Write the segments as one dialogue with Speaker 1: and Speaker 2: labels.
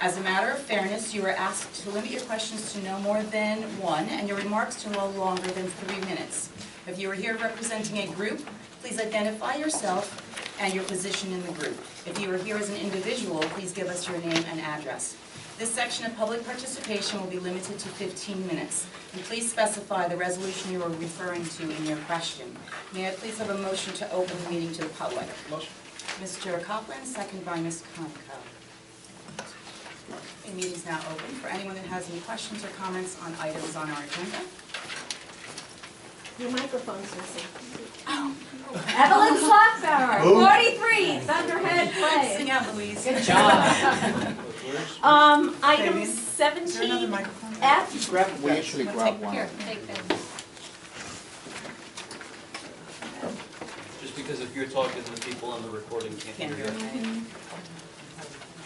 Speaker 1: As a matter of fairness, you are asked to limit your questions to no more than one, and your remarks to no longer than 3 minutes. If you are here representing a group, please identify yourself and your position in the group. If you are here as an individual, please give us your name and address. This section of public participation will be limited to 15 minutes. And please specify the resolution you are referring to in your question. May I please have a motion to open the meeting to the public?
Speaker 2: Motion.
Speaker 1: Mr. Copeland, second by Ms. Conco. The meeting is now open for anyone that has any questions or comments on items on our agenda.
Speaker 3: Your microphone's missing.
Speaker 1: Oh.
Speaker 3: Evelyn Slockbauer, 43, Thunderhead Place.
Speaker 1: Sing out, Louise.
Speaker 3: Good job. Item 17F.
Speaker 2: We actually grabbed one.
Speaker 1: Here, take that.
Speaker 4: Just because if you're talking, the people on the recording can't hear you.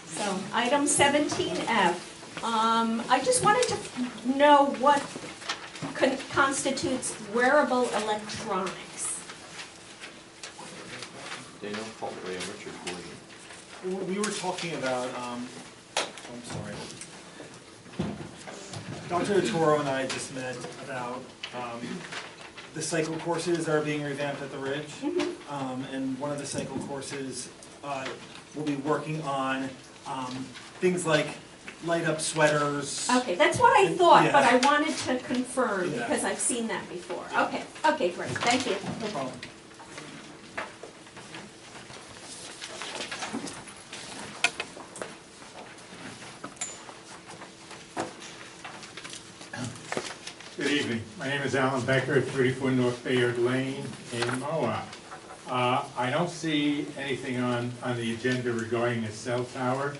Speaker 3: So, item 17F. I just wanted to know what constitutes wearable electronics.
Speaker 4: Daniel Coltrane, Richard Gordon.
Speaker 2: We were talking about, I'm sorry. Dr. Toro and I just met about the cycle courses that are being revamped at the Ridge. And one of the cycle courses will be working on things like light up sweaters.
Speaker 3: Okay, that's what I thought,
Speaker 2: Yeah.
Speaker 3: but I wanted to confirm
Speaker 2: Yeah.
Speaker 3: because I've seen that before.
Speaker 2: Yeah.
Speaker 3: Okay, great, thank you.
Speaker 2: No problem.
Speaker 5: Good evening. My name is Alan Becker, 34 North Bayard Lane in Mahwah. I don't see anything on the agenda regarding the cell tower,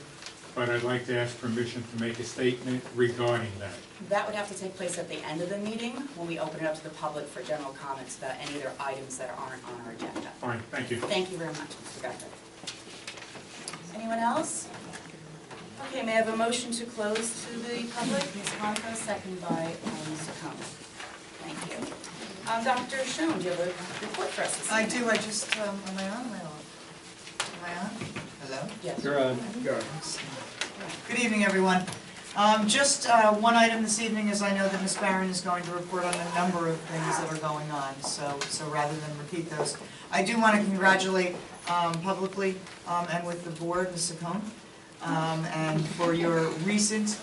Speaker 5: but I'd like to ask permission to make a statement regarding that.
Speaker 1: That would have to take place at the end of the meeting when we open it up to the public for general comments about any other items that aren't on our agenda.
Speaker 5: All right, thank you.
Speaker 1: Thank you very much, Mr. Becker. Anyone else? Okay, may I have a motion to close to the public? Ms. Conco, second by Mr. Cohn. Thank you. Dr. Schoen, do you have a report for us this
Speaker 6: I
Speaker 1: evening?
Speaker 6: do, I just, am I on? Am I on? Hello?
Speaker 1: Yes.
Speaker 4: You're on.
Speaker 6: Good evening, everyone. Just one item this evening is I know that Ms. Barron is going to report on a number of things that are going on, so rather than repeat those, I do want to congratulate publicly and with the board, Ms. Saccone, and for your recent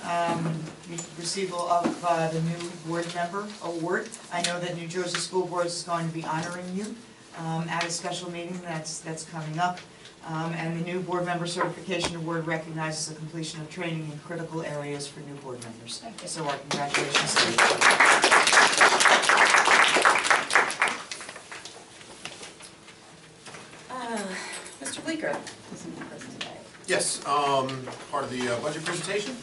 Speaker 6: receival of the new board member award. I know that New Jersey School Boards is going to be honoring you at a special meeting that's coming up. And the new board member certification award recognizes the completion of training in critical areas for new board members. So our congratulations to you.
Speaker 1: Mr. Bleeker isn't present today.
Speaker 7: Yes, part of the budget presentation.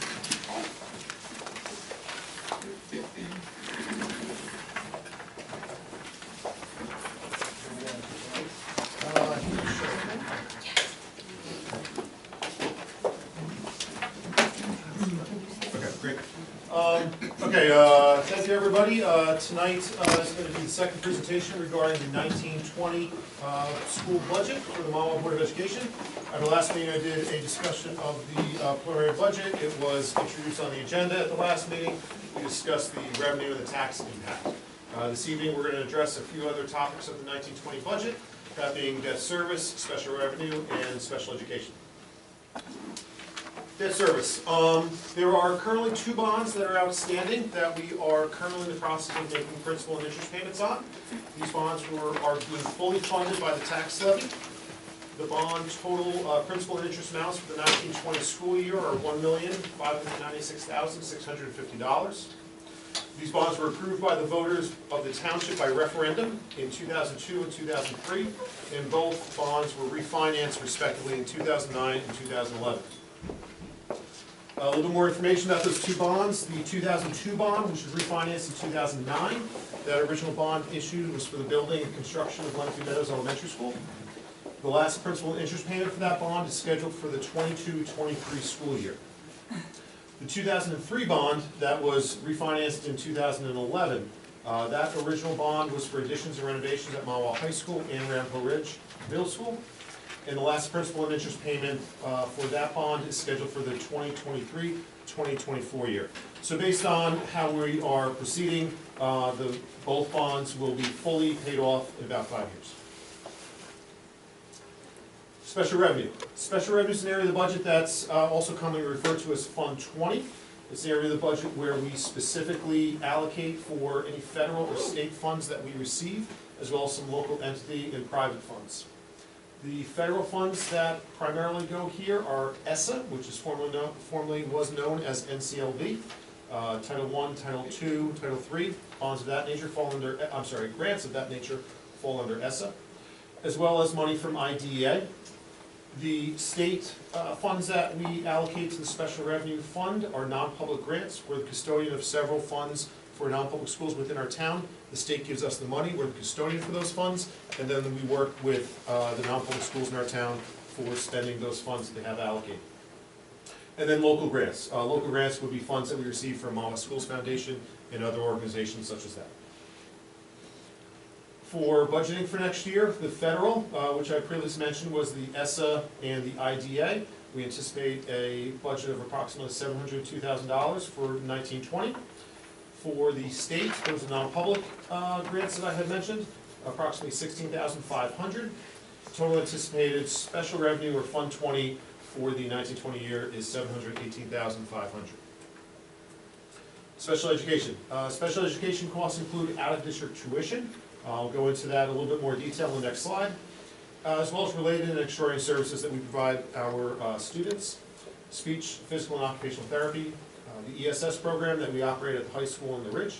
Speaker 7: Thank you, everybody. Tonight is going to be the second presentation regarding the 1920 school budget for the Mahwah Board of Education. At the last meeting, I did a discussion of the preliminary budget. It was introduced on the agenda at the last meeting. We discussed the revenue and the tax impact. This evening, we're going to address a few other topics of the 1920 budget, that being debt service, special revenue, and special education. Debt service. There are currently 2 bonds that are outstanding that we are currently in the process of making principal and interest payments on. These bonds are being fully funded by the tax levy. The bond total principal and interest amounts for the 1920 school year are $1,596,650. These bonds were approved by the voters of the township by referendum in 2002 and 2003, and both bonds were refinanced respectively in 2009 and 2011. A little bit more information about those 2 bonds. The 2002 bond, which was refinanced in 2009, that original bond issued was for the building and construction of Lenape Meadows Elementary School. The last principal and interest payment for that bond is scheduled for the 22-23 school year. The 2003 bond that was refinanced in 2011, that original bond was for additions and renovations at Mahwah High School and Rampo Ridge Middle School. And the last principal and interest payment for that bond is scheduled for the 2023-2024 year. So based on how we are proceeding, both bonds will be fully paid off in about 5 years. Special revenue. Special revenue is an area of the budget that's also commonly referred to as Fund 20. It's an area of the budget where we specifically allocate for any federal or state funds that we receive, as well as some local entity and private funds. The federal funds that primarily go here are ESSA, which is formerly was known as NCLB. Title I, Title II, Title III, bonds of that nature fall under, grants of that nature fall under ESSA, as well as money from IDEA. The state funds that we allocate to the Special Revenue Fund are non-public grants. We're the custodian of several funds for non-public schools within our town. The state gives us the money, we're the custodian for those funds, and then we work with the non-public schools in our town for spending those funds that they have allocated. And then local grants. Local grants would be funds that we receive from Mahwah Schools Foundation and other organizations such as that. For budgeting for next year, the federal, which I previously mentioned was the ESSA and the IDA, we anticipate a budget of approximately $702,000 for 1920. For the state, those are non-public grants that I had mentioned, approximately $16,500. Total anticipated special revenue or Fund 20 for the 1920 year is $718,500. Special education. Special education costs include out-of-district tuition. I'll go into that in a little bit more detail in the next slide, as well as related and extraordinary services that we provide our students. Speech, physical, and occupational therapy. The ESS program that we operate at the high school in the Ridge,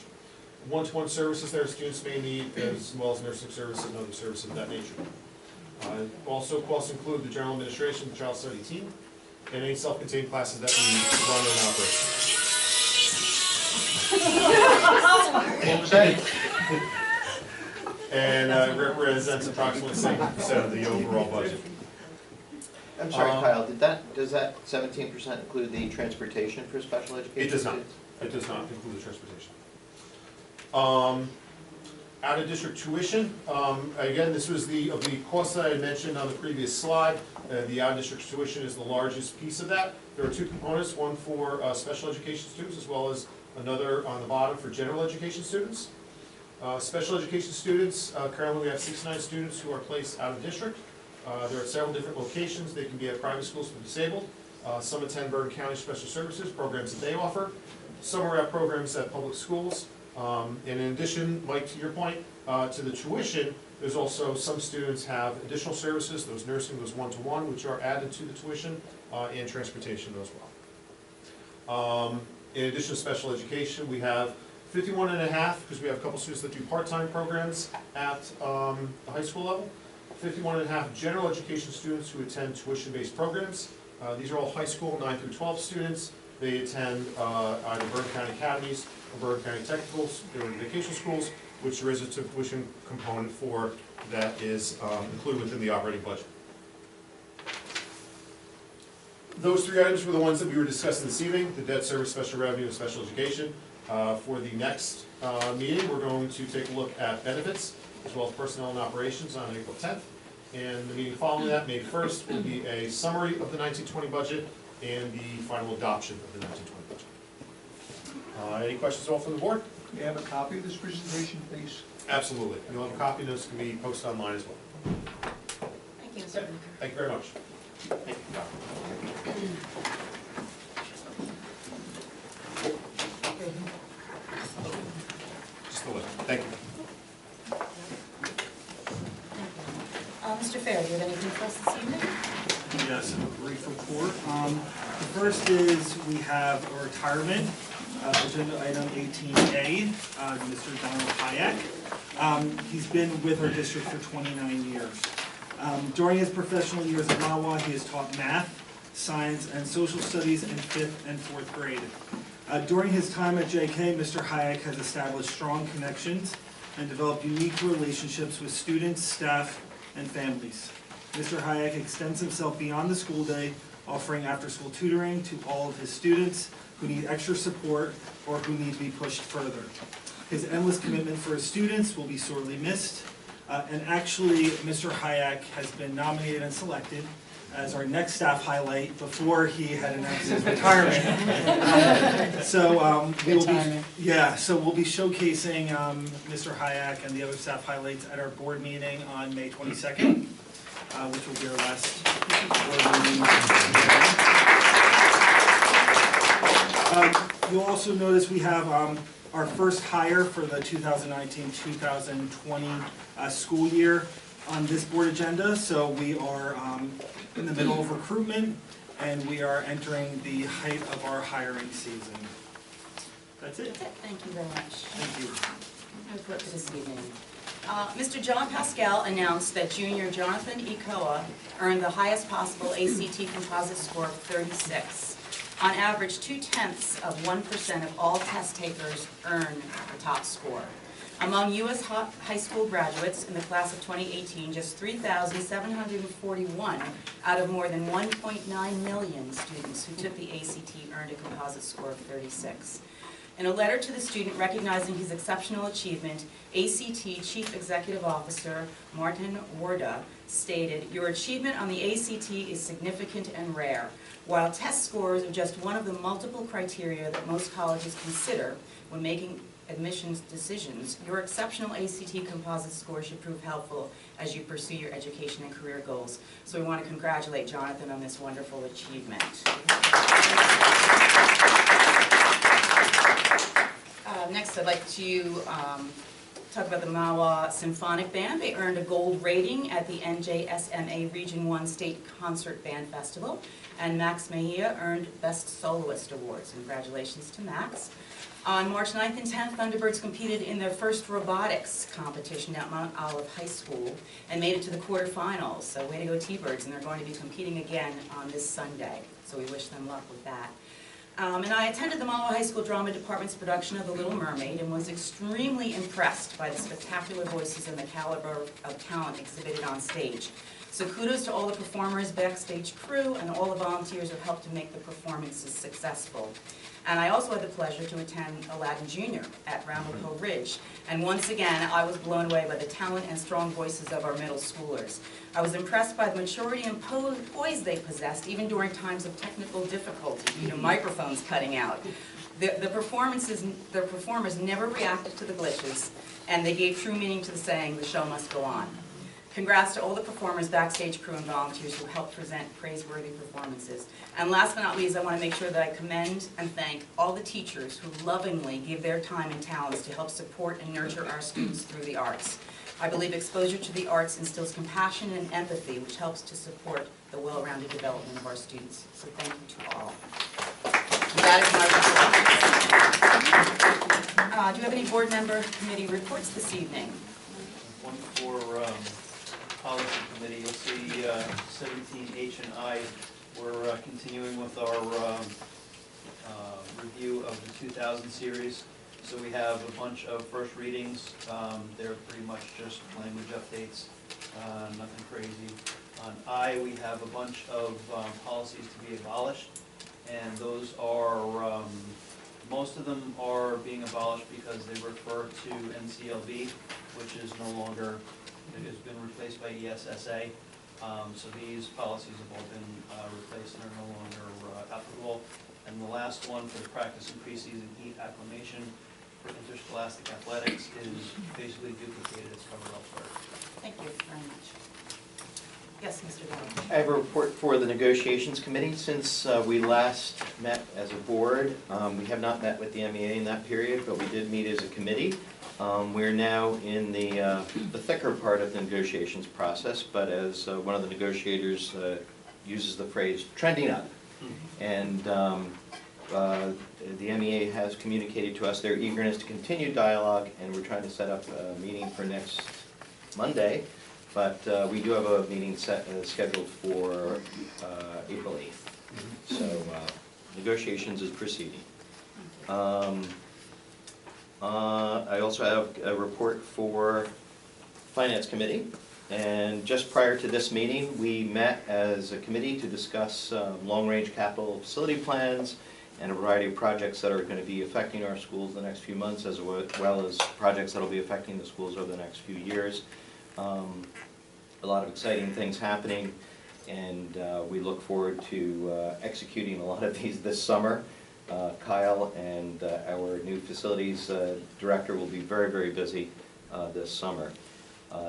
Speaker 7: one-to-one services that our students may need, as well as nursing services and other services of that nature. Also, costs include the general administration, the child study team, and any self-contained classes that we run and operate.
Speaker 8: What was that?
Speaker 7: And it represents approximately 70% of the overall budget.
Speaker 8: I'm sorry, Kyle, does that 17% include the transportation for special education?
Speaker 7: It does not. It does not include the transportation. Out-of-district tuition, again, this was the cost that I had mentioned on the previous slide. The out-of-district tuition is the largest piece of that. There are two components, one for special education students as well as another on the bottom for general education students. Special education students, currently we have 69 students who are placed out of district. There are several different locations. They can be at private schools for the disabled. Some attend Bergen County Special Services, programs that they offer. Some are at programs at public schools. And in addition, Mike, to your point, to the tuition, there's also some students have additional services, those nursing, those one-to-one, which are added to the tuition, and transportation as well. In addition to special education, we have 51.5, because we have a couple students that do part-time programs at the high school level. 51.5 general education students who attend tuition-based programs. These are all high school 9 through 12 students. They attend either Bergen County Academies or Bergen County Technicals, they're in vacation schools, which there is a tuition component for that is included within the operating budget. Those three items were the ones that we were discussing this evening, the debt service, special revenue, and special education. For the next meeting, we're going to take a look at benefits, as well as personnel and operations on April 10th. And the meeting following that, May 1st, will be a summary of the 1920 budget and the final adoption of the 1920 budget. Any questions at all from the board?
Speaker 9: May I have a copy of this presentation, please?
Speaker 7: Absolutely. You'll have a copy, notes can be posted online as well.
Speaker 1: Thank you, Mr. Baker.
Speaker 7: Thank you very much.
Speaker 8: Thank you, Kyle.
Speaker 7: Just a little. Thank you.
Speaker 1: Mr. Fair, do you have anything for us this evening?
Speaker 2: Yes, a brief report. The first is we have a retirement, agenda item 18A, Mr. Donald Hayek. He's been with our district for 29 years. During his professional years at Mahwah, he has taught math, science, and social studies in 5th and 4th grade. During his time at JK, Mr. Hayek has established strong connections and developed unique relationships with students, staff, and families. Mr. Hayek extends himself beyond the school day, offering after-school tutoring to all of his students who need extra support or who need to be pushed further. His endless commitment for his students will be sorely missed. And actually, Mr. Hayek has been nominated and selected as our next staff highlight before he had announced his retirement. So we'll be showcasing Mr. Hayek and the other staff highlights at our board meeting on May 22nd, which will be our last board meeting. You'll also notice we have our first hire for the 2019-2020 school year on this board agenda. So we are in the middle of recruitment, and we are entering the height of our hiring season. That's it.
Speaker 1: That's it. Thank you very much.
Speaker 2: Thank you.
Speaker 1: Report for this evening. Mr. John Pascal announced that junior Jonathan Ikoa earned the highest possible ACT composite score of 36. On average, 0.2% of all test takers earn the top score. Among U.S. high school graduates in the class of 2018, just 3,741 out of more than 1.9 million students who took the ACT earned a composite score of 36. In a letter to the student recognizing his exceptional achievement, ACT Chief Executive Officer Martin Warda stated, "Your achievement on the ACT is significant and rare. While test scores are just one of the multiple criteria that most colleges consider when making admissions decisions, your exceptional ACT composite score should prove helpful as you pursue your education and career goals." So we want to congratulate Jonathan on this wonderful achievement. Next, I'd like to talk about the Mahwah Symphonic Band. They earned a gold rating at the NJSMA Region 1 State Concert Band Festival, and Max Mejia earned Best Soloist Awards. Congratulations to Max. On March 9th and 10th, Thunderbirds competed in their first robotics competition at Mount Olive High School and made it to the quarterfinals. So way to go T-Birds, and they're going to be competing again on this Sunday. So we wish them luck with that. And I attended the Mahwah High School Drama Department's production of The Little Mermaid and was extremely impressed by the spectacular voices and the caliber of talent exhibited on stage. So kudos to all the performers, backstage crew, and all the volunteers who helped to make the performances successful. And I also had the pleasure to attend Aladdin Jr. at Ramapo Ridge. And once again, I was blown away by the talent and strong voices of our middle schoolers. I was impressed by the maturity and poise they possessed, even during times of technical difficulty, microphones cutting out. The performers never reacted to the glitches, and they gave true meaning to the saying, "The show must go on." Congrats to all the performers, backstage crew, and volunteers who helped present praiseworthy performances. And last but not least, I want to make sure that I commend and thank all the teachers who lovingly give their time and talents to help support and nurture our students through the arts. I believe exposure to the arts instills compassion and empathy, which helps to support the well-rounded development of our students. So thank you to all. That is my report. Do you have any board member committee reports this evening?
Speaker 4: One for policy committee. You'll see 17H and I. We're continuing with our review of the 2000 series. So we have a bunch of first readings. They're pretty much just language updates, nothing crazy. On I, we have a bunch of policies to be abolished, and those are, most of them are being abolished because they refer to NCLB, which is no longer, it has been replaced by ESSA. So these policies have all been replaced and are no longer applicable. And the last one for the practice and preseason heat acclimation for interscholastic athletics is basically duplicated. It's covered elsewhere.
Speaker 1: Thank you very much. Yes, Mr. Bell.
Speaker 8: I have a report for the negotiations committee. Since we last met as a board, we have not met with the MEA in that period, but we did meet as a committee. We're now in the thicker part of the negotiations process, but as one of the negotiators uses the phrase, trending up. And the MEA has communicated to us their eagerness to continue dialogue, and we're trying to set up a meeting for next Monday. But we do have a meeting scheduled for April 8th. So negotiations is proceeding. I also have a report for Finance Committee. And just prior to this meeting, we met as a committee to discuss long-range capital facility plans and a variety of projects that are going to be affecting our schools in the next few months, as well as projects that will be affecting the schools over the next few years. A lot of exciting things happening, and we look forward to executing a lot of these this summer. Kyle and our new facilities director will be very, very busy this summer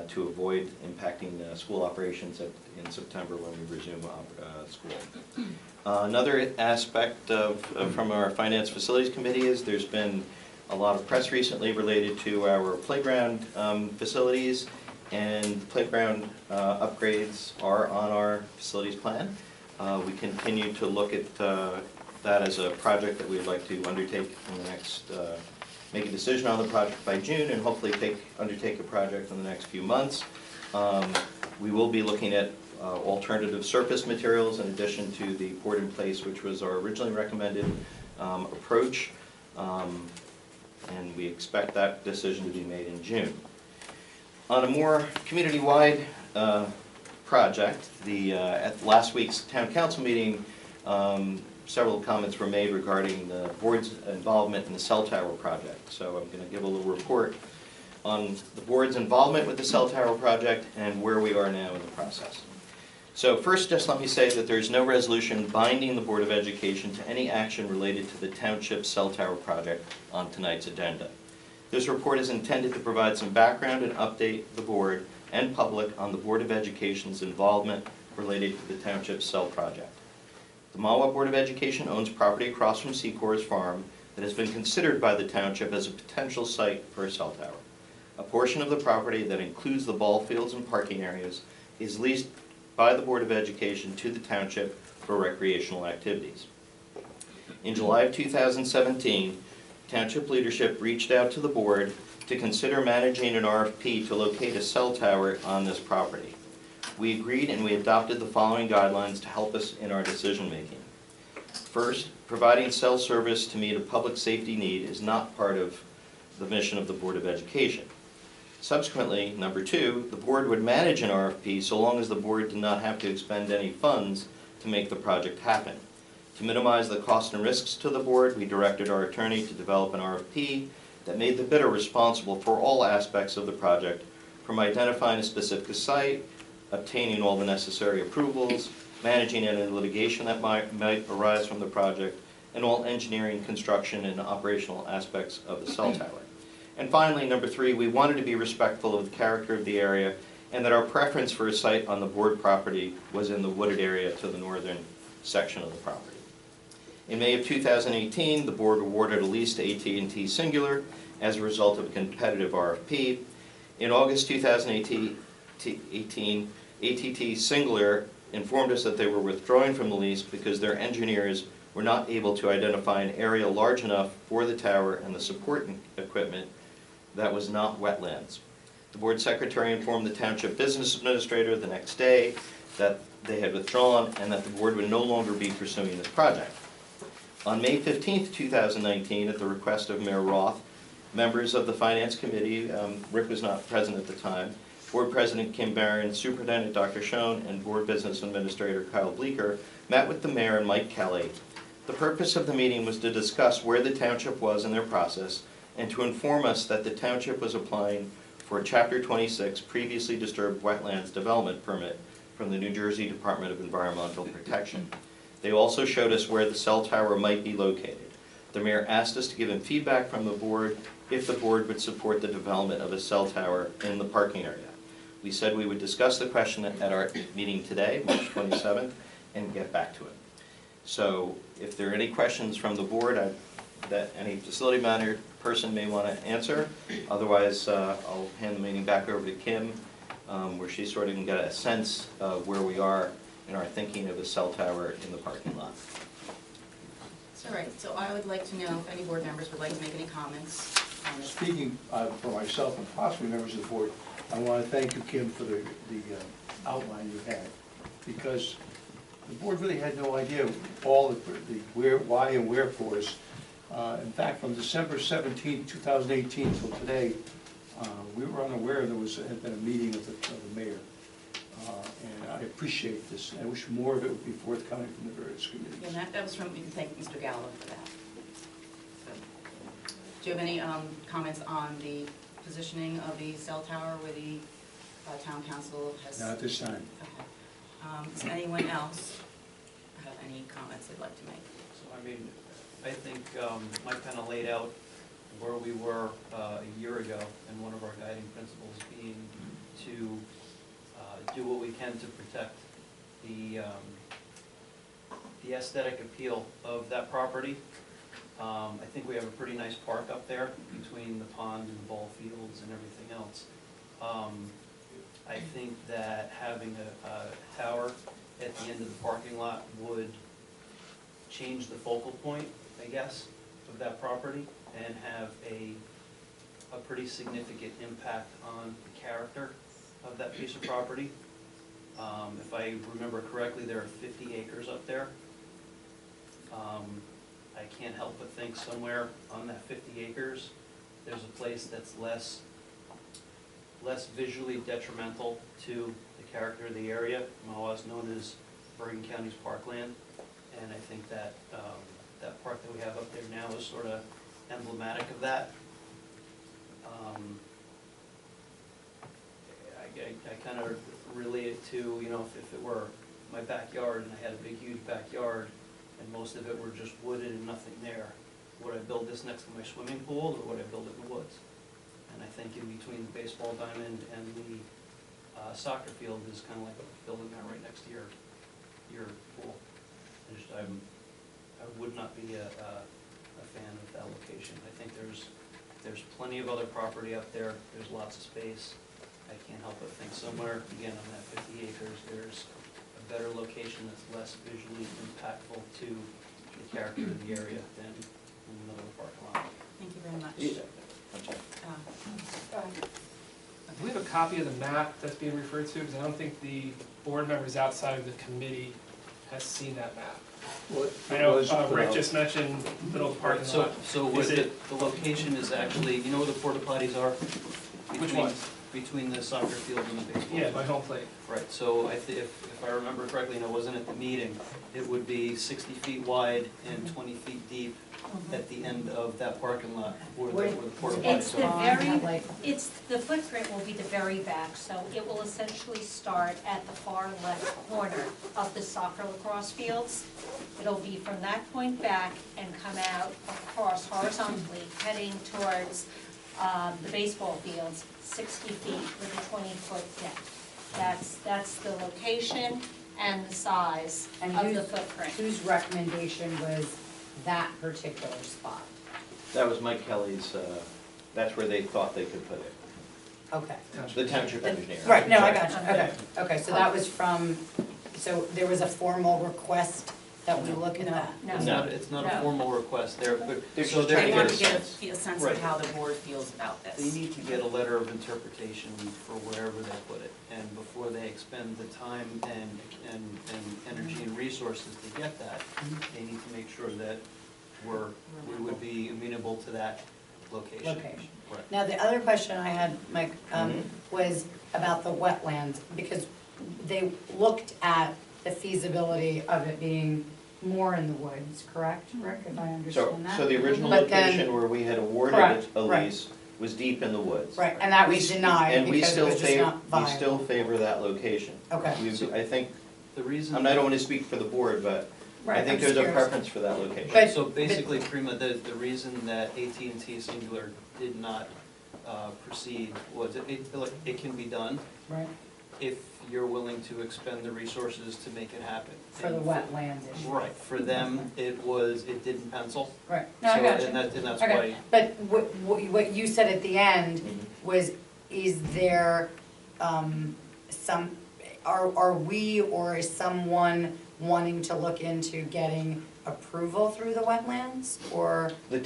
Speaker 8: to avoid impacting school operations in September when we resume school. Another aspect from our Finance Facilities Committee is there's been a lot of press recently related to our playground facilities, and playground upgrades are on our facilities plan. We continue to look at that as a project that we'd like to undertake in the next, make a decision on the project by June, and hopefully undertake a project in the next few months. We will be looking at alternative surface materials in addition to the poured in place, which was our originally recommended approach. And we expect that decision to be made in June. On a more community-wide project, at last week's town council meeting, several comments were made regarding the board's involvement in the cell tower project. So I'm going to give a little report on the board's involvement with the cell tower project and where we are now in the process. So first, just let me say that there's no resolution binding the Board of Education to any action related to the township cell tower project on tonight's agenda. This report is intended to provide some background and update the board and public on the Board of Education's involvement related to the township cell project. The Mahwah Board of Education owns property across from Secor's farm that has been considered by the township as a potential site for a cell tower. A portion of the property that includes the ball fields and parking areas is leased by the Board of Education to the township for recreational activities. In July of 2017, township leadership reached out to the board to consider managing an RFP to locate a cell tower on this property. We agreed and we adopted the following guidelines to help us in our decision making. First, providing cell service to meet a public safety need is not part of the mission of the Board of Education. Subsequently, number two, the board would manage an RFP so long as the board did not have to expend any funds to make the project happen. To minimize the costs and risks to the board, we directed our attorney to develop an RFP that made the bidder responsible for all aspects of the project, from identifying a specific site, obtaining all the necessary approvals, managing any litigation that might arise from the project, and all engineering, construction, and operational aspects of the cell tower. And finally, number three, we wanted to be respectful of the character of the area and that our preference for a site on the board property was in the wooded area to the northern section of the property. In May of 2018, the board awarded a lease to AT&T Singular as a result of a competitive RFP. In August 2018, AT&T Singular informed us that they were withdrawing from the lease because their engineers were not able to identify an area large enough for the tower and the support equipment that was not wetlands. The board secretary informed the township business administrator the next day that they had withdrawn and that the board would no longer be pursuing this project. On May 15, 2019, at the request of Mayor Roth, members of the Finance Committee, Rick was not present at the time, Board President Kim Barron, Superintendent Dr. Schoen, and Board Business Administrator Kyle Bleeker met with the Mayor and Mike Kelly. The purpose of the meeting was to discuss where the township was in their process and to inform us that the township was applying for a Chapter 26 previously disturbed wetlands development permit from the New Jersey Department of Environmental Protection. They also showed us where the cell tower might be located. The mayor asked us to give him feedback from the board if the board would support the development of a cell tower in the parking area. We said we would discuss the question at our meeting today, March 27th, and get back to it. So if there are any questions from the board that any facility manager person may want to answer, otherwise I'll hand the meeting back over to Kim, where she sort of can get a sense of where we are in our thinking of a cell tower in the parking lot.
Speaker 1: All right, so I would like to know if any board members would like to make any comments on this.
Speaker 9: Speaking for myself and possibly members of the board, I want to thank you, Kim, for the outline you had, because the board really had no idea all the where, why, and wherefores. In fact, from December 17, 2018 till today, we were unaware there had been a meeting of the mayor. And I appreciate this. I wish more of it would be forthcoming from the various committees.
Speaker 1: And that was from, we can thank Mr. Gallo for that. So, do you have any comments on the positioning of the cell tower where the town council has?
Speaker 9: Not at this time.
Speaker 1: Okay. Does anyone else have any comments they'd like to make?
Speaker 4: So, I mean, I think Mike kind of laid out where we were a year ago, and one of our guiding principles being to do what we can to protect the aesthetic appeal of that property. I think we have a pretty nice park up there between the pond and the ball fields and everything else. I think that having a tower at the end of the parking lot would change the focal point, I guess, of that property and have a pretty significant impact on the character of that piece of property. If I remember correctly, there are 50 acres up there. I can't help but think somewhere on that 50 acres, there's a place that's less visually detrimental to the character of the area. Mahwah is known as Bergen County's parkland, and I think that that park that we have up there now is sort of emblematic of that. I kind of relate it to, you know, if it were my backyard and I had a big, huge backyard and most of it were just wooded and nothing there, would I build this next to my swimming pool or would I build it in the woods? And I think in between the baseball diamond and the soccer field is kind of like building that right next to your pool. I would not be a fan of that location. I think there's plenty of other property up there. There's lots of space. I can't help but think somewhere, again, on that 50 acres, there's a better location that's less visually impactful to the character of the area than in the middle of the parking lot.
Speaker 1: Thank you very much. Go ahead.
Speaker 10: Do we have a copy of the map that's being referred to? Because I don't think the board members outside of the committee has seen that map.
Speaker 9: Well,
Speaker 10: I know
Speaker 9: it was put
Speaker 10: Rick
Speaker 9: out.
Speaker 10: just mentioned middle of the parking
Speaker 4: So,
Speaker 10: lot.
Speaker 4: so what the location is actually, you know where the porta potties are?
Speaker 10: Which
Speaker 4: Between-
Speaker 10: ones?
Speaker 4: Between the soccer field and the baseball.
Speaker 10: Yeah,
Speaker 4: field.
Speaker 10: by home plate.
Speaker 4: Right, so if I remember correctly, and I wasn't at the meeting, it would be 60 feet wide and 20 feet deep at the end of that parking lot where the porta
Speaker 11: It's
Speaker 4: potties
Speaker 11: the
Speaker 4: are.
Speaker 11: very, the footprint will be the very back, so it will essentially start at the far left corner of the soccer lacrosse fields. It'll be from that point back and come out across horizontally, heading towards the baseball fields, 60 feet with a 20-foot deck. That's the location and the size
Speaker 12: And
Speaker 11: of the footprint.
Speaker 12: Whose recommendation was that particular spot?
Speaker 8: That was Mike Kelly's, that's where they thought they could put it.
Speaker 12: Okay.
Speaker 8: The township engineer.
Speaker 12: Right, no, I got you, okay, okay, so that was from, so there was a formal request that we look at that?
Speaker 11: No.
Speaker 4: It's not a
Speaker 11: No.
Speaker 4: formal request there, but,
Speaker 8: They're
Speaker 4: so
Speaker 8: just
Speaker 4: they're.
Speaker 8: trying
Speaker 1: They
Speaker 8: to
Speaker 1: want
Speaker 8: get
Speaker 1: to
Speaker 8: a
Speaker 1: get
Speaker 8: sense.
Speaker 1: a sense
Speaker 4: Right.
Speaker 1: of how the board feels about
Speaker 4: They
Speaker 1: this.
Speaker 4: need to get a letter of interpretation for wherever they put it, and before they expend the time and energy and resources to get that, they need to make sure that we would be amenable to that location.
Speaker 12: Location.
Speaker 4: Right.
Speaker 12: Now, the other question I had, Mike, was about the wetlands, because they looked at the feasibility of it being more in the woods, correct, Rick, if I
Speaker 8: So,
Speaker 12: understand that?
Speaker 8: so the original
Speaker 12: But then-
Speaker 8: location where we had awarded
Speaker 12: Correct,
Speaker 8: a
Speaker 12: right.
Speaker 8: lease was deep in the woods.
Speaker 12: Right, and that
Speaker 8: We
Speaker 12: was
Speaker 8: s-
Speaker 12: denied
Speaker 8: and we
Speaker 12: because it
Speaker 8: still
Speaker 12: was just
Speaker 8: favor-
Speaker 12: not viable.
Speaker 8: We still favor that location.
Speaker 12: Okay.
Speaker 8: I think,
Speaker 4: The reason.
Speaker 8: I don't want to speak for the board, but I
Speaker 12: Right,
Speaker 8: think
Speaker 12: I'm
Speaker 8: there's
Speaker 12: just
Speaker 8: a
Speaker 12: curious.
Speaker 8: preference for that location.
Speaker 12: But-
Speaker 4: So basically, Prima, the reason that AT&T Singular did not proceed was it can be done
Speaker 12: Right,
Speaker 4: if you're willing to expend the resources to make it happen.
Speaker 12: for the
Speaker 4: And
Speaker 12: wetlands issue.
Speaker 4: Right, for them, it didn't pencil.
Speaker 12: Right, no, I
Speaker 4: So,
Speaker 12: got you.
Speaker 4: and that's
Speaker 12: Okay,
Speaker 4: why,
Speaker 12: but what you said at the end
Speaker 8: Mhm.
Speaker 12: was, is there are we or is someone wanting to look into getting approval through the wetlands, or?
Speaker 8: The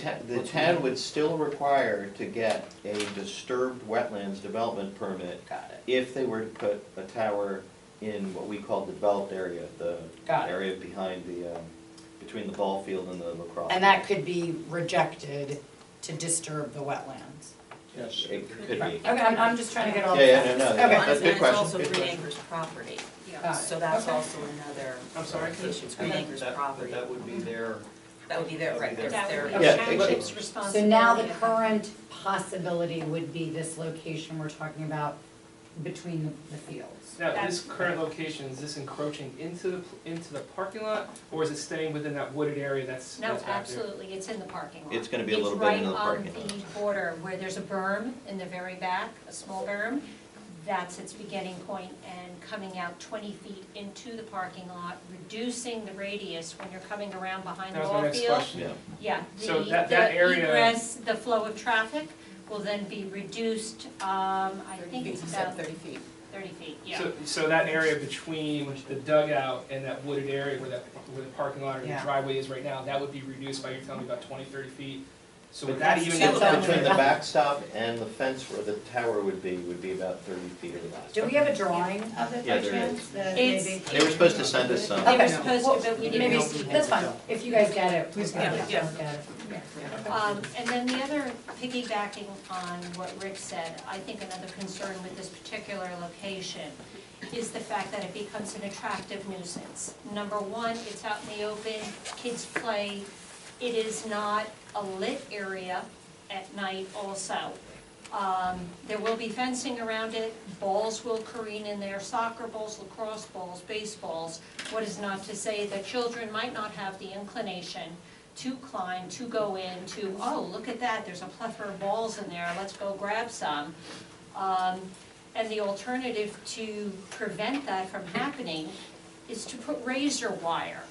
Speaker 8: town would still require to get a disturbed wetlands development permit
Speaker 12: Got it.
Speaker 8: if they were to put a tower in what we call the developed area, the
Speaker 12: Got it.
Speaker 8: area behind between the ball field and the lacrosse.
Speaker 12: And that could be rejected to disturb the wetlands?
Speaker 9: Yes.
Speaker 8: It could be.
Speaker 12: Okay, I'm just trying to get all the
Speaker 8: Yeah,
Speaker 12: facts.
Speaker 8: no,
Speaker 12: Okay.
Speaker 8: that's a good
Speaker 1: And
Speaker 8: question.
Speaker 1: it's also
Speaker 8: Good
Speaker 1: 3
Speaker 8: question.
Speaker 1: acres property,
Speaker 12: Got it.
Speaker 1: so that's
Speaker 12: Okay.
Speaker 1: also another
Speaker 10: I'm sorry?
Speaker 1: issue, 3 acres property.
Speaker 4: that would be their,
Speaker 1: That would be their, right,
Speaker 4: That
Speaker 11: That would
Speaker 1: their.
Speaker 11: be
Speaker 8: Yeah,
Speaker 11: the township's
Speaker 12: So
Speaker 11: responsibility.
Speaker 12: now the current possibility would be this location we're talking about between the fields.
Speaker 10: Now,
Speaker 11: That's
Speaker 10: this current location, is this encroaching into the parking lot, or is it staying within that wooded area that's
Speaker 11: No,
Speaker 10: back there?
Speaker 11: absolutely, it's in the parking lot.
Speaker 8: It's gonna be a little bit into the parking
Speaker 11: It's
Speaker 8: lot.
Speaker 11: right on the border where there's a berm in the very back, a small berm. That's its beginning point, and coming out 20 feet into the parking lot, reducing the radius when you're coming around behind the
Speaker 10: That was my
Speaker 11: ball
Speaker 10: next
Speaker 11: field.
Speaker 10: question.
Speaker 8: Yeah.
Speaker 11: Yeah,
Speaker 10: So
Speaker 11: the
Speaker 10: that area-
Speaker 11: egress, the flow of traffic will then be reduced, I think it's
Speaker 1: You said
Speaker 11: about
Speaker 1: 30 feet.
Speaker 11: 30 feet, yeah.
Speaker 10: So that area between the dugout and that wooded area where the parking lot or the
Speaker 6: Yeah.
Speaker 10: driveway is right now, that would be reduced by, you're telling me, about 20, 30 feet? So would
Speaker 8: But
Speaker 10: that
Speaker 1: that's
Speaker 10: even?
Speaker 1: two of them.
Speaker 8: Between the backstop and the fence where the tower would be about 30 feet or less.
Speaker 12: Do we have a drawing of it
Speaker 8: Yeah,
Speaker 12: by
Speaker 8: there
Speaker 12: chance?
Speaker 8: is.
Speaker 12: That
Speaker 11: It's-
Speaker 12: maybe-
Speaker 8: They were supposed to send us some.
Speaker 11: They were
Speaker 12: Okay.
Speaker 11: supposed
Speaker 12: Well,
Speaker 11: to, but we
Speaker 12: maybe,
Speaker 11: didn't receive it.
Speaker 12: that's fine, if you guys get it, please
Speaker 1: Yeah,
Speaker 12: get it,
Speaker 1: yeah.
Speaker 12: get it.
Speaker 11: And then the other, piggybacking on what Rick said, I think another concern with this particular location is the fact that it becomes an attractive nuisance. Number one, it's out in the open, kids play, it is not a lit area at night also. There will be fencing around it, balls will careen in there, soccer balls, lacrosse balls, baseballs. What is not to say that children might not have the inclination to climb, to go in, to, oh, look at that, there's a plethora of balls in there, let's go grab some. And the alternative to prevent that from happening is to put razor wire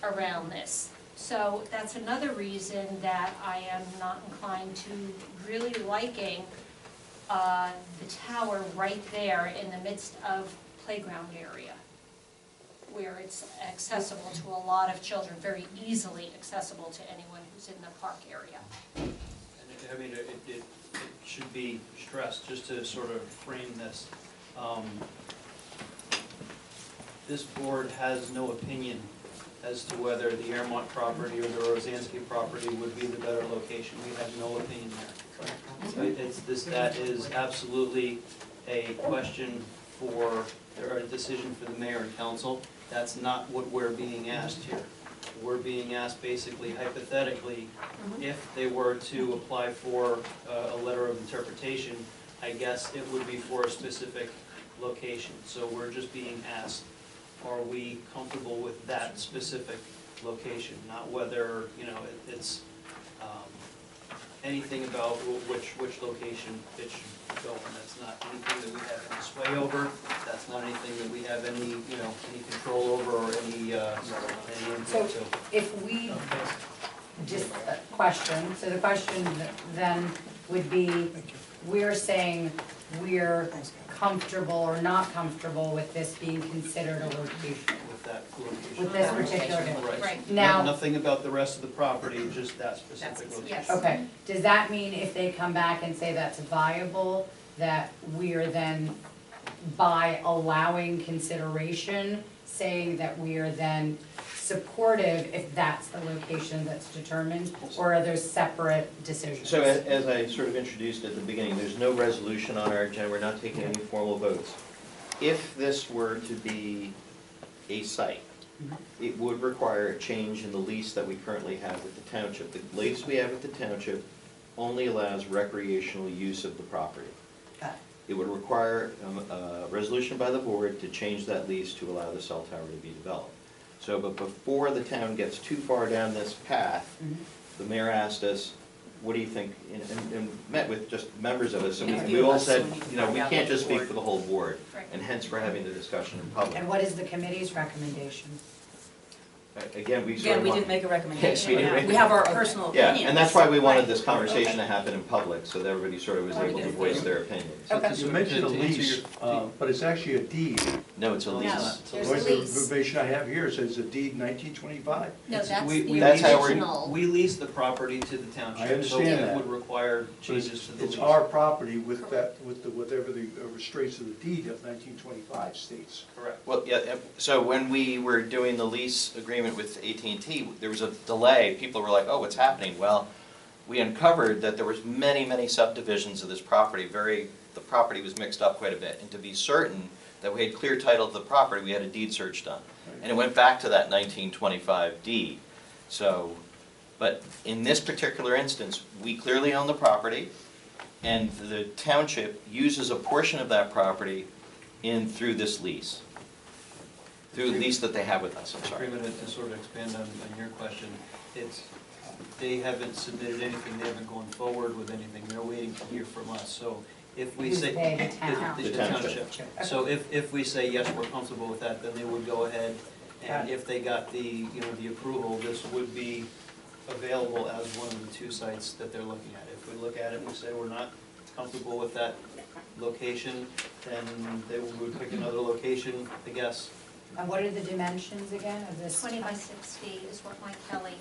Speaker 11: around this. So that's another reason that I am not inclined to really liking the tower right there in the midst of playground area, where it's accessible to a lot of children, very easily accessible to anyone who's in the park area.
Speaker 4: And I mean, it should be stressed, just to sort of frame this. This board has no opinion as to whether the Airmont property or the Rosansky property would be the better location. We have no opinion there. So that is absolutely a question for, or a decision for the mayor and council. That's not what we're being asked here. We're being asked basically hypothetically, if they were to apply for a letter of interpretation, I guess it would be for a specific location. So we're just being asked, are we comfortable with that specific location? Not whether, you know, it's anything about which location it should go in. That's not anything that we have any sway over. That's not anything that we have any, you know, any control over or any input to.
Speaker 12: If we, just a question, so the question then would be, we're saying we're comfortable or not comfortable with this being considered a location.
Speaker 4: With that location.
Speaker 12: With this particular,
Speaker 11: Right.
Speaker 12: Now-
Speaker 4: Nothing about the rest of the property, just that specific location.
Speaker 11: Yes.
Speaker 12: okay, does that mean if they come back and say that's viable, that we are then, by allowing consideration, saying that we are then supportive if that's the location that's determined, or are there separate decisions?
Speaker 8: So as I sort of introduced at the beginning, there's no resolution on our agenda, we're not taking any formal votes. If this were to be a site, it would require a change in the lease that we currently have with the township. The lease we have with the township only allows recreational use of the property.
Speaker 12: Got it.
Speaker 8: It would require a resolution by the board to change that lease to allow the cell tower to be developed. So, but before the town gets too far down this path, the mayor asked us, what do you think, and met with just members of us, and we all said, you know, we can't just speak for the whole board,
Speaker 11: Right.
Speaker 8: and hence we're having the discussion in public.
Speaker 12: And what is the committee's recommendation?
Speaker 8: Again, we sort
Speaker 1: Again,
Speaker 8: of
Speaker 1: we
Speaker 8: want.
Speaker 1: didn't make a recommendation.
Speaker 8: Yes, we didn't.
Speaker 1: We have our personal
Speaker 8: Yeah,
Speaker 1: opinions.
Speaker 8: and that's why we wanted
Speaker 1: Right.
Speaker 8: this conversation to happen in public, so that everybody sort of was able to voice their opinions.
Speaker 12: Okay.
Speaker 9: You mentioned a
Speaker 4: To answer
Speaker 9: lease,
Speaker 4: your-
Speaker 9: but it's actually a deed.
Speaker 8: No, it's a lease.
Speaker 11: No, there's
Speaker 9: Where's
Speaker 11: a
Speaker 9: the
Speaker 11: lease.
Speaker 9: information I have here? It says a deed 1925.
Speaker 11: No,
Speaker 4: It's-
Speaker 11: that's
Speaker 4: we-
Speaker 11: the
Speaker 4: we
Speaker 8: That's how we're-
Speaker 11: original.
Speaker 4: We lease the property to the township,
Speaker 9: I
Speaker 4: so
Speaker 9: understand
Speaker 4: it
Speaker 9: that.
Speaker 4: would require
Speaker 9: But
Speaker 4: changes to the lease.
Speaker 9: it's our property with that, with the, whatever the restraints of the deed of 1925 states.
Speaker 4: Correct.
Speaker 8: Well, yeah, so when we were doing the lease agreement with AT&T, there was a delay. People were like, oh, what's happening? Well, we uncovered that there was many, many subdivisions of this property. The property was mixed up quite a bit. And to be certain that we had clear title to the property, we had a deed search done. And it went back to that 1925 deed. So, but in this particular instance, we clearly own the property. and the township uses a portion of that property through this lease. Through the lease that they have with us, I'm sorry.
Speaker 4: Agreement to sort of expand on your question, they haven't submitted anything, they haven't gone forward with anything, they're waiting to hear from us, so if we
Speaker 12: Who's
Speaker 4: say.
Speaker 12: they, the town?
Speaker 8: The township.
Speaker 4: So if we say, yes, we're comfortable with that, then they would go ahead,
Speaker 12: Got
Speaker 4: and
Speaker 12: it.
Speaker 4: if they got the approval, this would be available as one of the two sites that they're looking at. If we look at it and we say we're not comfortable with that location, then they would pick another location, I guess.
Speaker 12: And what are the dimensions again of this?
Speaker 11: 20 by 60 is what Mike Kelly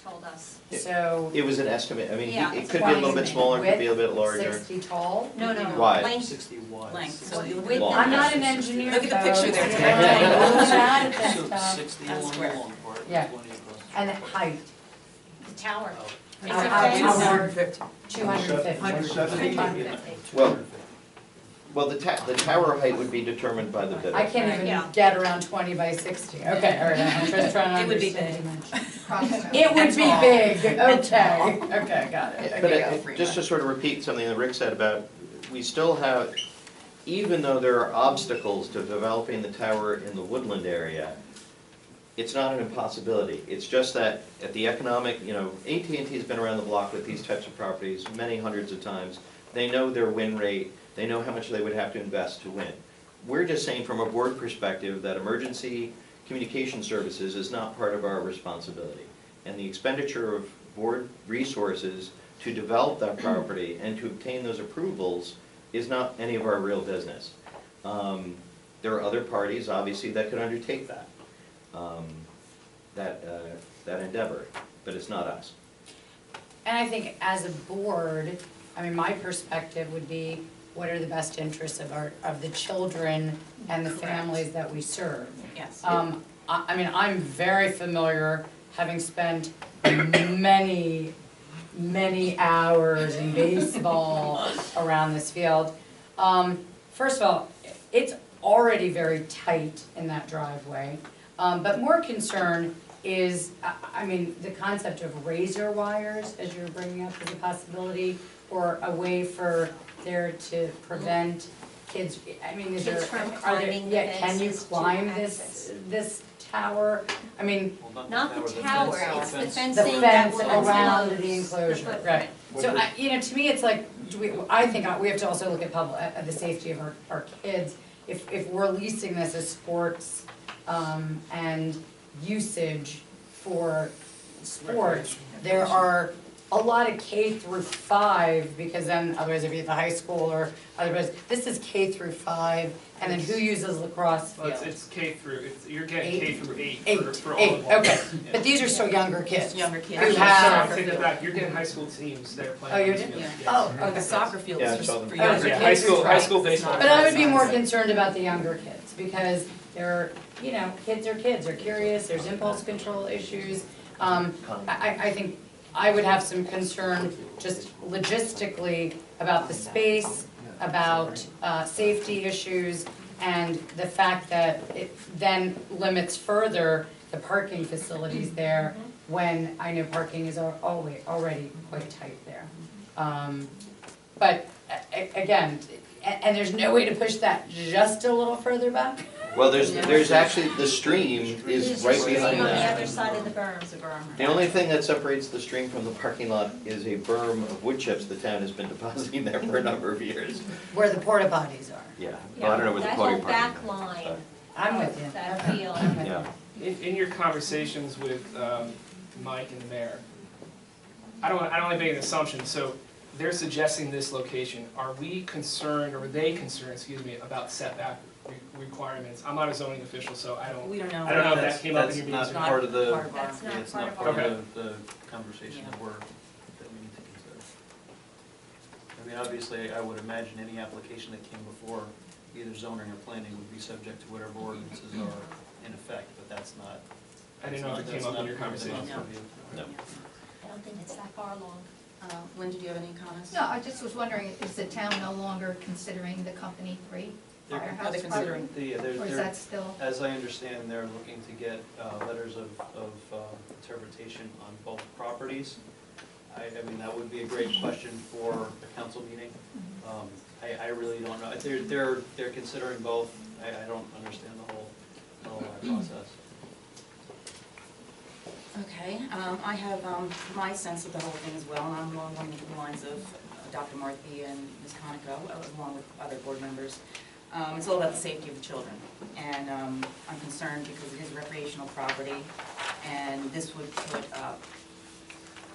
Speaker 11: told us.
Speaker 12: So.
Speaker 8: It was an estimate, I mean,
Speaker 11: Yeah,
Speaker 8: it
Speaker 11: it's
Speaker 8: could be a little bit smaller, it could be a bit
Speaker 12: Width,
Speaker 8: larger.
Speaker 12: 60 tall?
Speaker 11: No,
Speaker 8: Wide.
Speaker 11: length,
Speaker 4: 60 wide.
Speaker 1: Length, so you
Speaker 11: Width
Speaker 8: Long.
Speaker 12: I'm not an engineer,
Speaker 1: Look at the picture there,
Speaker 12: folks.
Speaker 1: Ted.
Speaker 12: I'm bad at that
Speaker 4: So
Speaker 12: stuff.
Speaker 4: 60
Speaker 1: That's
Speaker 4: along the
Speaker 1: square.
Speaker 4: long part,
Speaker 12: Yeah.
Speaker 4: 20 across.
Speaker 12: And height,
Speaker 11: the tower.
Speaker 4: Oh.
Speaker 11: It's
Speaker 12: How-
Speaker 11: a
Speaker 12: how-
Speaker 11: fence.
Speaker 12: how-
Speaker 6: 150.
Speaker 12: 250.
Speaker 9: 170?
Speaker 11: 250.
Speaker 8: Well, the tower height would be determined by the bidder.
Speaker 12: I can't even
Speaker 11: Yeah.
Speaker 12: get around 20 by 60. Okay, all right, I'm just trying to
Speaker 1: It would be
Speaker 12: understand
Speaker 1: big.
Speaker 12: dimensions. It would be
Speaker 1: tall.
Speaker 12: big, okay, got it.
Speaker 8: But
Speaker 12: Okay.
Speaker 8: just to sort of repeat something that Rick said about, we still have, even though there are obstacles to developing the tower in the woodland area, it's not an impossibility. It's just that at the economic, AT&T's been around the block with these types of properties many hundreds of times. They know their win rate, they know how much they would have to invest to win. We're just saying from a board perspective that emergency communication services is not part of our responsibility. And the expenditure of board resources to develop that property and to obtain those approvals is not any of our real business. There are other parties, obviously, that could undertake that endeavor, but it's not us.
Speaker 12: And I think as a board, I mean, my perspective would be, what are the best interests of the children and the families that we serve?
Speaker 1: Yes.
Speaker 12: I mean, I'm very familiar, having spent many, many hours in baseball around this field. First of all, it's already very tight in that driveway. But more concern is, I mean, the concept of razor wires, as you're bringing up as a possibility, or a way for there to prevent kids, I mean, is there,
Speaker 11: Kids from
Speaker 12: are there,
Speaker 11: climbing the
Speaker 12: yeah, can you
Speaker 11: fences to
Speaker 12: climb
Speaker 11: access.
Speaker 12: this tower? I mean,
Speaker 4: Well,
Speaker 11: Not the tower, it's the
Speaker 12: the
Speaker 11: fencing that
Speaker 12: fence
Speaker 11: will
Speaker 12: around
Speaker 11: enclose
Speaker 12: the enclosure,
Speaker 11: footprint.
Speaker 12: right. So, to me, it's like, I think we have to also look at the safety of our kids. If we're leasing this as sports, and usage for sports, there are a lot of K through 5, because then otherwise if you're at the high school or otherwise, this is K through 5, and then who uses lacrosse
Speaker 10: Well,
Speaker 12: field?
Speaker 10: it's K through, you're getting K through 8
Speaker 12: Eight,
Speaker 10: for all
Speaker 12: eight,
Speaker 10: of them.
Speaker 12: okay, but these are still younger kids.
Speaker 1: Younger kids.
Speaker 12: Who
Speaker 10: Actually,
Speaker 12: have-
Speaker 10: sorry, take that back, you're getting high school teams that are playing.
Speaker 12: Oh, you're
Speaker 10: on
Speaker 12: doing-
Speaker 10: this field.
Speaker 12: oh,
Speaker 10: Yes.
Speaker 1: The soccer field
Speaker 8: Yeah, I
Speaker 1: is
Speaker 8: saw
Speaker 1: for
Speaker 8: them.
Speaker 1: younger
Speaker 10: Yeah,
Speaker 1: kids.
Speaker 10: high school baseball.
Speaker 12: But I would be more concerned about the younger kids, because they're, kids are kids, they're curious, there's impulse control issues. I think I would have some concern just logistically about the space, about safety issues, and the fact that it then limits further the parking facilities there, when I know parking is already quite tight there. But again, and there's no way to push that just a little further back?
Speaker 8: Well, there's actually, the stream is right behind
Speaker 11: On the
Speaker 8: that.
Speaker 11: other side of the berm.
Speaker 8: The only thing that separates the stream from the parking lot is a berm of wood chips the town has been depositing there for a number of years.
Speaker 12: Where the porta potties are.
Speaker 8: Yeah, well, I don't know what the podium parking.
Speaker 11: That whole back line
Speaker 12: I'm with you.
Speaker 11: that
Speaker 12: Okay.
Speaker 11: field.
Speaker 12: I'm with
Speaker 8: Yeah.
Speaker 12: you.
Speaker 10: In your conversations with Mike and the mayor, I don't want to make an assumption, so they're suggesting this location. Are we concerned, or are they concerned, excuse me, about setback requirements? I'm not a zoning official, so I don't
Speaker 1: We don't know.
Speaker 10: know if that came up in your
Speaker 4: That's
Speaker 10: meetings.
Speaker 4: not part of the,
Speaker 1: Part of our-
Speaker 11: That's not
Speaker 4: yeah, it's
Speaker 11: part
Speaker 4: not
Speaker 11: of
Speaker 4: part
Speaker 10: our-
Speaker 4: of the conversation that we need to consider. I mean, obviously, I would imagine any application that came before either zoning or planning would be subject to whatever ordinances are in effect, but that's not.
Speaker 10: I didn't know if it
Speaker 4: that's
Speaker 10: came up
Speaker 4: not
Speaker 10: in your
Speaker 4: part of the
Speaker 10: conversation.
Speaker 4: purview.
Speaker 8: No.
Speaker 11: I don't think it's that far along.
Speaker 1: Linda, do you have any comments?
Speaker 13: No, I just was wondering, is the town no longer considering the Company 3
Speaker 4: They're-
Speaker 13: firehouse
Speaker 1: they're considering-
Speaker 13: project?
Speaker 4: They're-
Speaker 13: Or is
Speaker 4: they're-
Speaker 13: that still?
Speaker 4: As I understand, they're looking to get letters of interpretation on both properties. I mean, that would be a great question for a council meeting. I really don't know. They're considering both. I don't understand the whole process.
Speaker 1: Okay, I have my sense of the whole thing as well, and I'm along the lines of Dr. Marthy and Ms. Conoco, along with other board members. It's all about the safety of the children, and I'm concerned because it is recreational property, and this would put,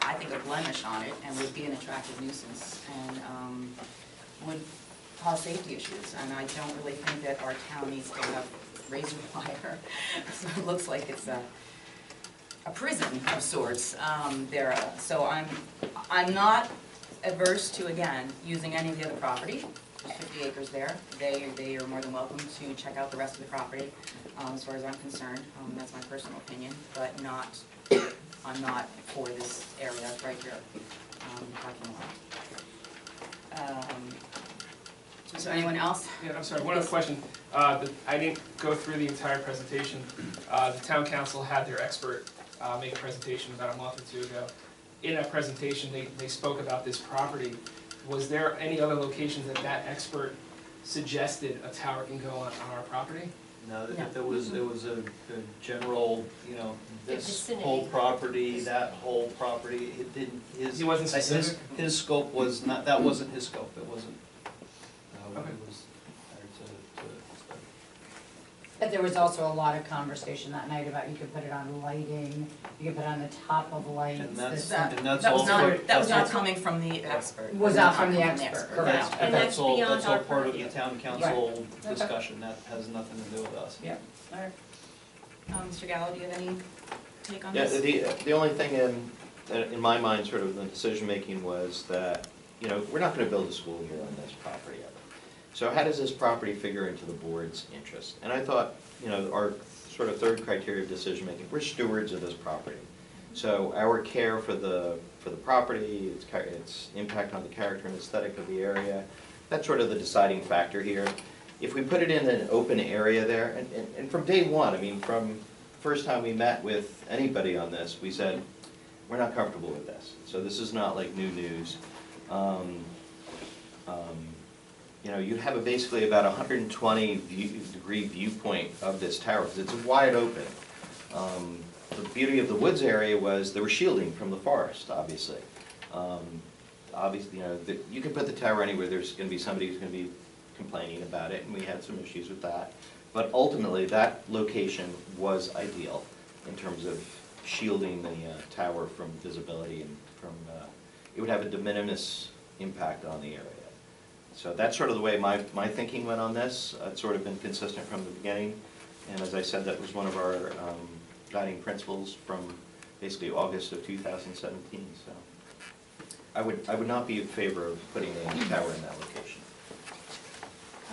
Speaker 1: I think, a blemish on it, and would be an attractive nuisance, and would cause safety issues, and I don't really think that our town needs to have razor wire. So it looks like it's a prison of sorts there. So I'm not averse to, again, using any of the other property. There's 50 acres there. They are more than welcome to check out the rest of the property, as far as I'm concerned. That's my personal opinion, but I'm not for this area right here, parking lot. Is there anyone else?
Speaker 10: Yeah, I'm sorry, one other question. I didn't go through the entire presentation. The town council had their expert make a presentation about a month or two ago. In that presentation, they spoke about this property. Was there any other locations that expert suggested a tower can go on our property?
Speaker 4: No, there was a general, you know, this
Speaker 11: vicinity.
Speaker 4: whole property, that whole property, it didn't,
Speaker 10: He wasn't specific?
Speaker 4: his scope was not, that wasn't his scope, it wasn't.
Speaker 10: Okay.
Speaker 4: It was there to
Speaker 12: But there was also a lot of conversation that night about you could put it on lighting, you could put it on the top of lights.
Speaker 4: And that's-
Speaker 12: this-
Speaker 4: and that's
Speaker 1: That was
Speaker 4: all
Speaker 1: not,
Speaker 4: for-
Speaker 1: that was not
Speaker 4: that's all-
Speaker 1: coming from the expert.
Speaker 12: Was not from the expert, correct.
Speaker 4: That's,
Speaker 12: Okay.
Speaker 11: And
Speaker 4: that's
Speaker 11: that's
Speaker 4: all,
Speaker 11: beyond
Speaker 4: that's all
Speaker 11: our
Speaker 4: part of the
Speaker 11: purview.
Speaker 4: town council
Speaker 12: Okay.
Speaker 4: discussion, that has nothing to do with us.
Speaker 12: Yeah, all right.
Speaker 1: Mr. Gallo, do you have any take on
Speaker 8: Yeah,
Speaker 1: this?
Speaker 8: the only thing in my mind, sort of the decision-making was that, you know, we're not gonna build a school here on this property ever. So how does this property figure into the board's interest? And I thought, you know, our sort of third criteria of decision-making, we're stewards of this property. So our care for the property, its impact on the character and aesthetic of the area, that's sort of the deciding factor here. If we put it in an open area there, and from day one, I mean, from first time we met with anybody on this, we said, we're not comfortable with this. So this is not like new news. You know, you have basically about 120-degree viewpoint of this tower, because it's wide open. The beauty of the woods area was there was shielding from the forest, obviously. Obviously, you know, you can put the tower anywhere, there's gonna be somebody who's gonna be complaining about it, and we had some issues with that. But ultimately, that location was ideal in terms of shielding the tower from visibility and from, it would have a de minimis impact on the area. So that's sort of the way my thinking went on this. It's sort of been consistent from the beginning. And as I said, that was one of our guiding principles from basically August of 2017. So I would not be in favor of putting a tower in that location.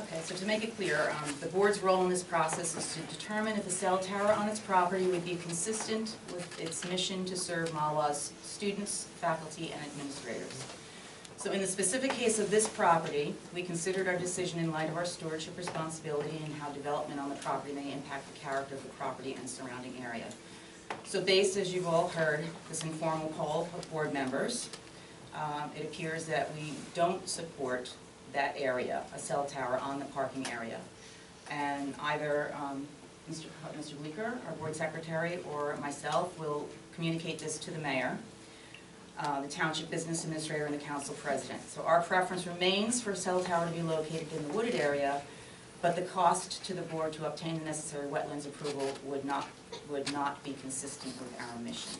Speaker 1: Okay, so to make it clear, the board's role in this process is to determine if a cell tower on its property would be consistent with its mission to serve Mahwah's students, faculty, and administrators. So in the specific case of this property, we considered our decision in light of our stewardship responsibility and how development on the property may impact the character of the property and surrounding area. So based, as you've all heard, this informal poll of board members, it appears that we don't support that area, a cell tower on the parking area. And either Mr. Bleeker, our board secretary, or myself will communicate this to the mayor, the township business administrator, and the council president. So our preference remains for a cell tower to be located in the wooded area, but the cost to the board to obtain the necessary wetlands approval would not be consistent with our mission.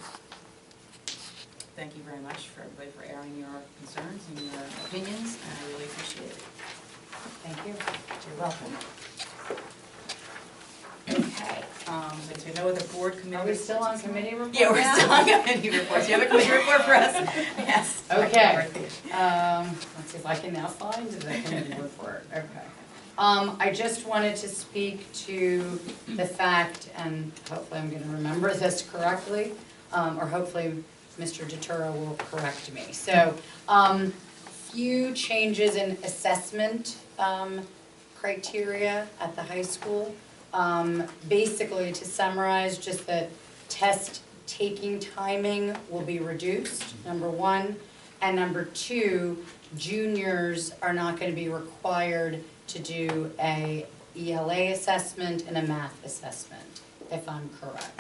Speaker 1: Thank you very much for everybody for airing your concerns and your opinions, and I really appreciate it.
Speaker 12: Thank you.
Speaker 1: You're welcome. Okay, since we have no other board committee.
Speaker 12: Are we still on committee report?
Speaker 1: Yeah, we're still on committee reports. You have a committee report for us? Yes.
Speaker 12: Okay. Let's see if I can now find the committee report. Okay. I just wanted to speak to the fact, and hopefully I'm gonna remember this correctly, or hopefully Mr. DeTuro will correct me. So, few changes in assessment criteria at the high school. Basically, to summarize, just the test taking timing will be reduced, number one. And number two, juniors are not gonna be required to do a ELA assessment and a math assessment, if I'm correct.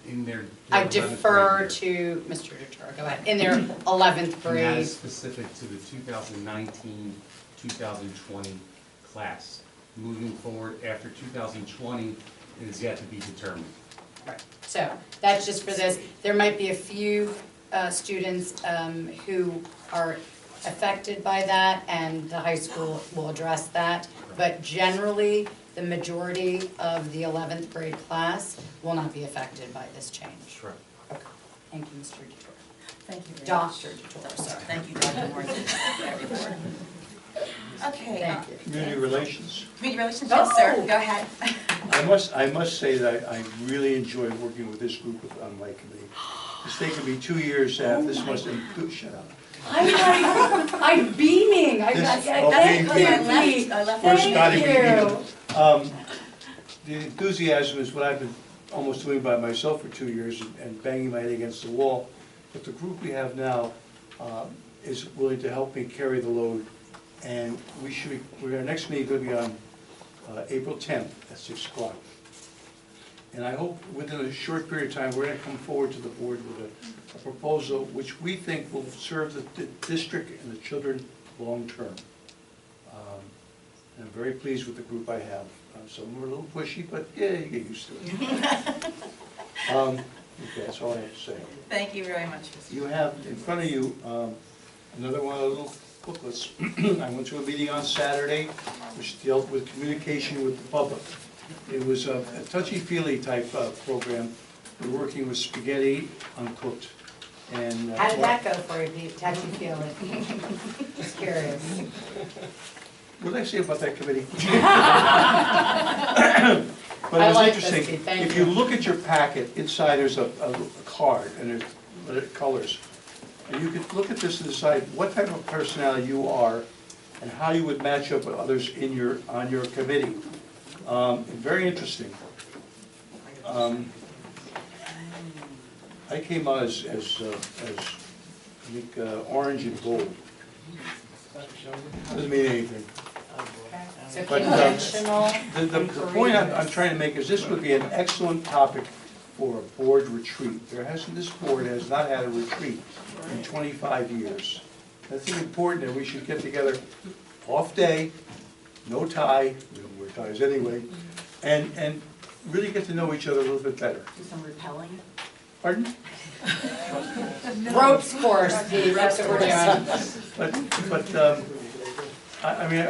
Speaker 14: In their
Speaker 12: I
Speaker 14: 11th
Speaker 12: defer
Speaker 14: grade
Speaker 12: to Mr. Duterte, go ahead, in their 11th
Speaker 14: year. And that
Speaker 12: grade.
Speaker 14: is specific to the 2019-2020 class. Moving forward, after 2020, it is yet to be determined.
Speaker 12: Right, so that's just for this. There might be a few students who are affected by that, and the high school will address that. But generally, the majority of the 11th grade class will not be affected by this change.
Speaker 14: Correct.
Speaker 12: Okay, thank you, Mr. Duterte.
Speaker 1: Thank you very much.
Speaker 12: Dr. Duterte, sorry.
Speaker 1: Thank you, Dr. Morgan. Very important. Okay.
Speaker 12: Thank you.
Speaker 9: Community relations.
Speaker 1: Community relations, yes, sir,
Speaker 12: Oh.
Speaker 1: go ahead.
Speaker 9: I must say that I really enjoyed working with this group on my committee. It's taken me 2 years to have this much, shut up.
Speaker 12: I'm beaming, I
Speaker 9: This-
Speaker 12: thank
Speaker 9: okay,
Speaker 12: you.
Speaker 1: I left.
Speaker 9: First, Scotty,
Speaker 12: Thank you.
Speaker 9: The enthusiasm is what I've been almost doing by myself for 2 years and banging my head against the wall. But the group we have now is willing to help me carry the load. And our next meeting is going to be on April 10th at 6 o'clock. And I hope within a short period of time, we're going to come forward to the board with a proposal which we think will serve the district and the children long-term. And I'm very pleased with the group I have. Some of them are a little pushy, but yeah, you get used to it. Okay, that's all I have to say.
Speaker 1: Thank you very much, Mr.
Speaker 9: You have in front of you another one of the little booklets. I went to a meeting on Saturday which dealt with communication with the public. It was a touchy-feely type program. We're working with spaghetti uncooked. And
Speaker 12: How did that go for you, Pete? Touchy-feely? Just curious.
Speaker 9: what did I say about that committee? But
Speaker 12: I
Speaker 9: it was
Speaker 12: like this,
Speaker 9: interesting.
Speaker 12: Pete. Thank
Speaker 9: If
Speaker 12: you.
Speaker 9: you look at your packet, inside there's a card and there's colors. And you could look at this and decide what type of personality you are and how you would match up with others on your committee. Very interesting. I came out as I think, orange and gold. Doesn't mean anything.
Speaker 12: So
Speaker 9: But,
Speaker 12: conventional.
Speaker 9: The point I'm trying to make is this would be an excellent topic for a board retreat. This board has not had a retreat in 25 years. I think it's important that we should get together off day, no tie, we don't wear ties anyway, and really get to know each other a little bit better.
Speaker 1: Do some repelling.
Speaker 9: Pardon?
Speaker 12: Ropes course, Pete, that's what we're doing.
Speaker 9: But I mean,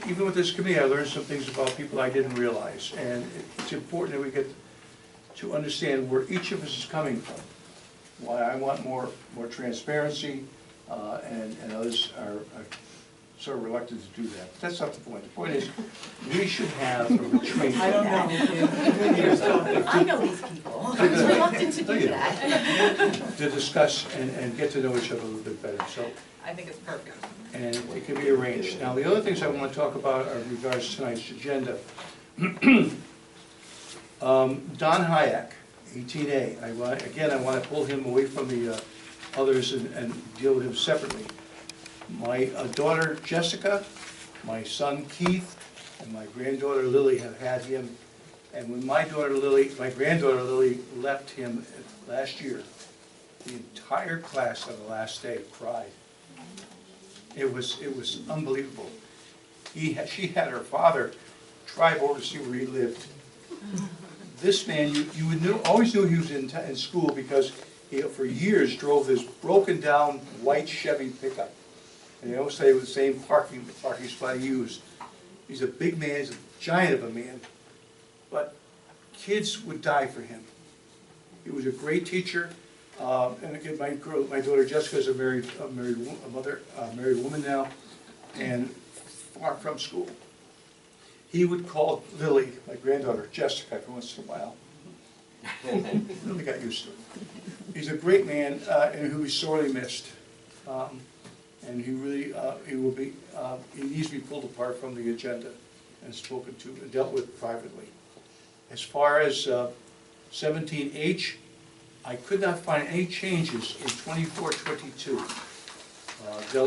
Speaker 9: even with this committee, I learned some things about people I didn't realize. And it's important that we get to understand where each of us is coming from. Why I want more transparency, and others are sort of reluctant to do that. But that's not the point. The point is, we should have a retreat.
Speaker 6: I don't know.
Speaker 1: I know these people. I was reluctant to do that.
Speaker 9: To discuss and get to know each other a little bit better. So,
Speaker 1: I think it's perfect.
Speaker 9: and it can be arranged. Now, the other things I want to talk about are in regards to tonight's agenda. Don Hayek, 18A. I want to pull him away from the others and deal with him separately. My daughter Jessica, my son Keith, and my granddaughter Lily have had him. And when my granddaughter Lily left him last year, the entire class on the last day cried. It was unbelievable. She had her father drive over to see where he lived. This man, you always knew he was in school because he, for years, drove this broken down white Chevy pickup. And they always say it was the same parking spot he used. He's a big man, he's a giant of a man, but kids would die for him. He was a great teacher. And again, my daughter Jessica is a married woman now, and far from school. He would call Lily, my granddaughter Jessica, every once in a while. Lily got used to it. He's a great man, and who is sorely missed. And he really, he needs to be pulled apart from the agenda and spoken to and dealt with privately. As far as 17H, I could not find any changes in 24-22.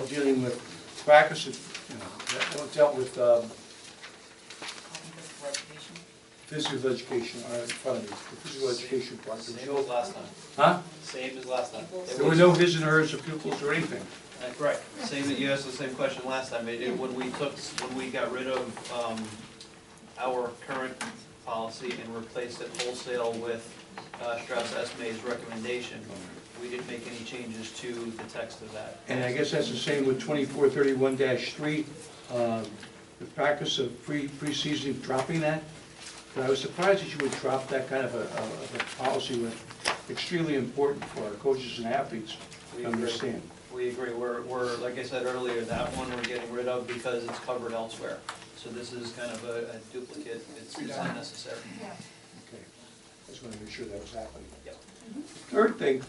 Speaker 9: Dealing with practice, that dealt with physical education, in front of me, the physical education part. There was
Speaker 4: Same as
Speaker 9: no-
Speaker 4: last time.
Speaker 9: Huh?
Speaker 4: Same as last time.
Speaker 9: There were no his and hers of pupils or anything.
Speaker 4: Right, same, you asked the same question last time, when we got rid of, our current policy and replaced it wholesale with, Strauss Esme's recommendation, we didn't make any changes to the text of that.
Speaker 9: And I guess that's the same with 2431-3, the practice of pre-season, dropping that. But I was surprised that you would drop that kind of a policy when it's extremely important for our coaches and athletes to understand.
Speaker 4: We agree, we're, like I said earlier, that one we're getting rid of because it's covered elsewhere. So this is kind of a duplicate, it's unnecessary.
Speaker 9: Okay, I just want to make sure that was happening.
Speaker 4: Yep.
Speaker 9: Third thing,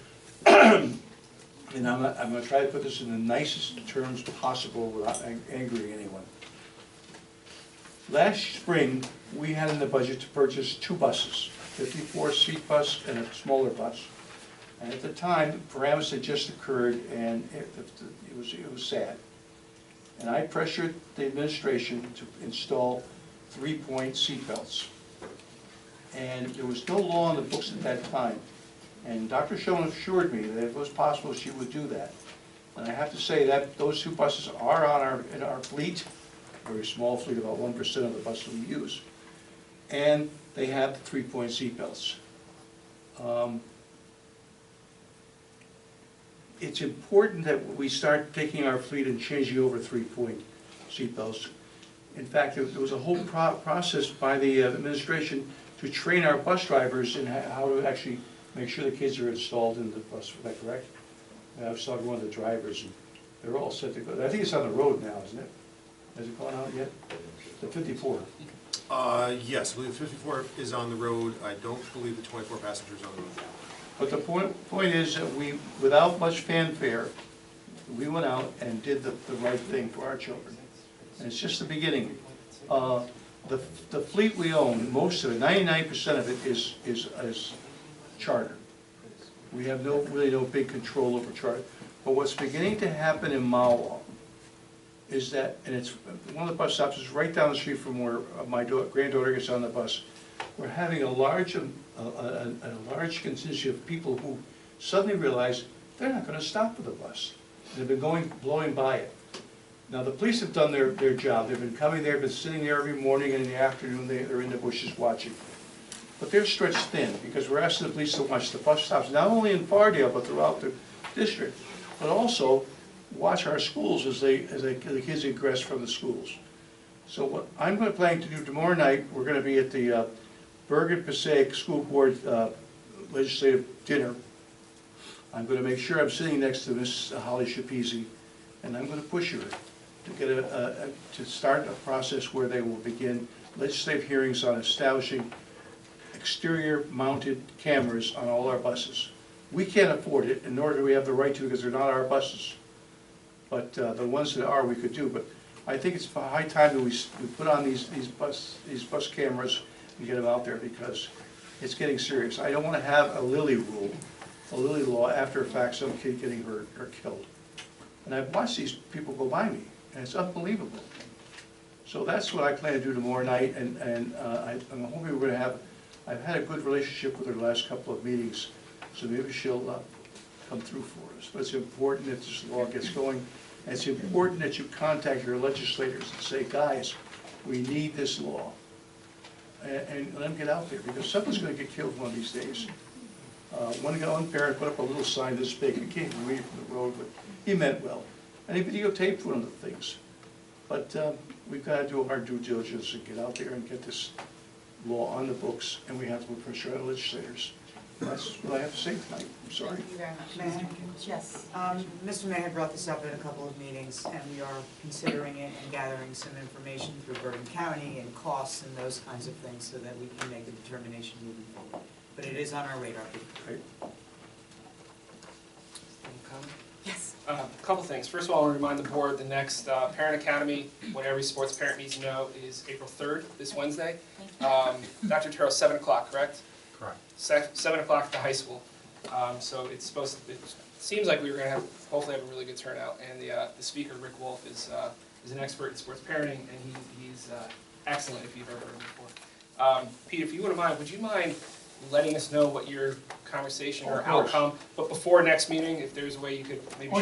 Speaker 9: and I'm going to try to put this in the nicest terms possible without angering anyone. Last spring, we had in the budget to purchase 2 buses, 54-seat bus and a smaller bus. And at the time, paramus had just occurred, and it was sad. And I pressured the administration to install 3-point seat belts. And there was no law in the books at that time. And Dr. Schoen assured me that if it was possible, she would do that. And I have to say that those 2 buses are in our fleet, a very small fleet, about 1% of the buses we use. And they have the 3-point seat belts. It's important that we start taking our fleet and changing over 3-point seatbelts. In fact, there was a whole process by the administration to train our bus drivers in how to actually make sure the kids are installed in the bus. Is that correct? I was talking to one of the drivers, and they're all set to go. I think it's on the road now, isn't it? Has it gone out yet? The 54.
Speaker 7: Yes, I believe the 54 is on the road. I don't believe the 24 passengers on the road.
Speaker 9: But the point is that we, without much fanfare, we went out and did the right thing for our children. And it's just the beginning. The fleet we own, most of it, 99% of it is charter. We have really no big control over charter. But what's beginning to happen in Mahwah is that, and it's one of the bus stops is right down the street from where my granddaughter gets on the bus. We're having a large contingent of people who suddenly realize they're not going to stop for the bus. They've been blowing by it. Now the police have done their job. They've been coming there, been sitting there every morning, and in the afternoon they're in the bushes watching. But they're stretched thin because we're asking the police to watch the bus stops, not only in Fardale but throughout the district, but also watch our schools as the kids egress from the schools. So what I'm planning to do tomorrow night, we're going to be at the Bergen-Passaic School Board legislative dinner. I'm going to make sure I'm sitting next to Miss Holly Shapezi, and I'm going to push her to get to start a process where they will begin legislative hearings on establishing exterior mounted cameras on all our buses. We can't afford it, and nor do we have the right to because they're not our buses. But the ones that are, we could do. But I think it's high time that we put on these bus cameras and get them out there because it's getting serious. I don't want to have a Lilly rule, a Lilly law after a fact, some kid getting hurt or killed. And I've watched these people go by me, and it's unbelievable. So that's what I plan to do tomorrow night, and I'm hoping we're going to have. I've had a good relationship with her the last couple of meetings, so maybe she'll come through for us. But it's important that this law gets going, and it's important that you contact your legislators and say, guys, we need this law. And let them get out there, because someone's going to get killed one of these days. One parent put up a little sign this big, you can't read it from the road, but he meant well. And he videotaped one of the things. But we've got to do our due diligence and get out there and get this law on the books, and we have to put pressure on the legislators. That's what I have to say tonight. I'm sorry.
Speaker 6: Thank you very much. Mayor?
Speaker 1: Yes.
Speaker 6: Mr. Mayor brought this up at a couple of meetings, and we are considering it and gathering some information through Bergen County and costs and those kinds of things so that we can make a determination moving forward. But it is on our radar.
Speaker 9: Right.
Speaker 1: Yes.
Speaker 10: A couple things. First of all, I want to remind the board the next Parent Academy, what every sports parent needs to know, is April 3rd, this Wednesday. Dr. Terrell, 7 o'clock, correct?
Speaker 14: Correct.
Speaker 10: 7 o'clock at the high school. So it's it seems like we were gonna hopefully have a really good turnout, and the speaker, Rick Wolf, is an expert in sports parenting, and he's excellent if you've ever heard him before. Pete, if you wouldn't mind, would you mind letting us know what your conversation or
Speaker 9: Of course.
Speaker 10: outcome, but before next meeting, if there's a way you could maybe
Speaker 9: Oh,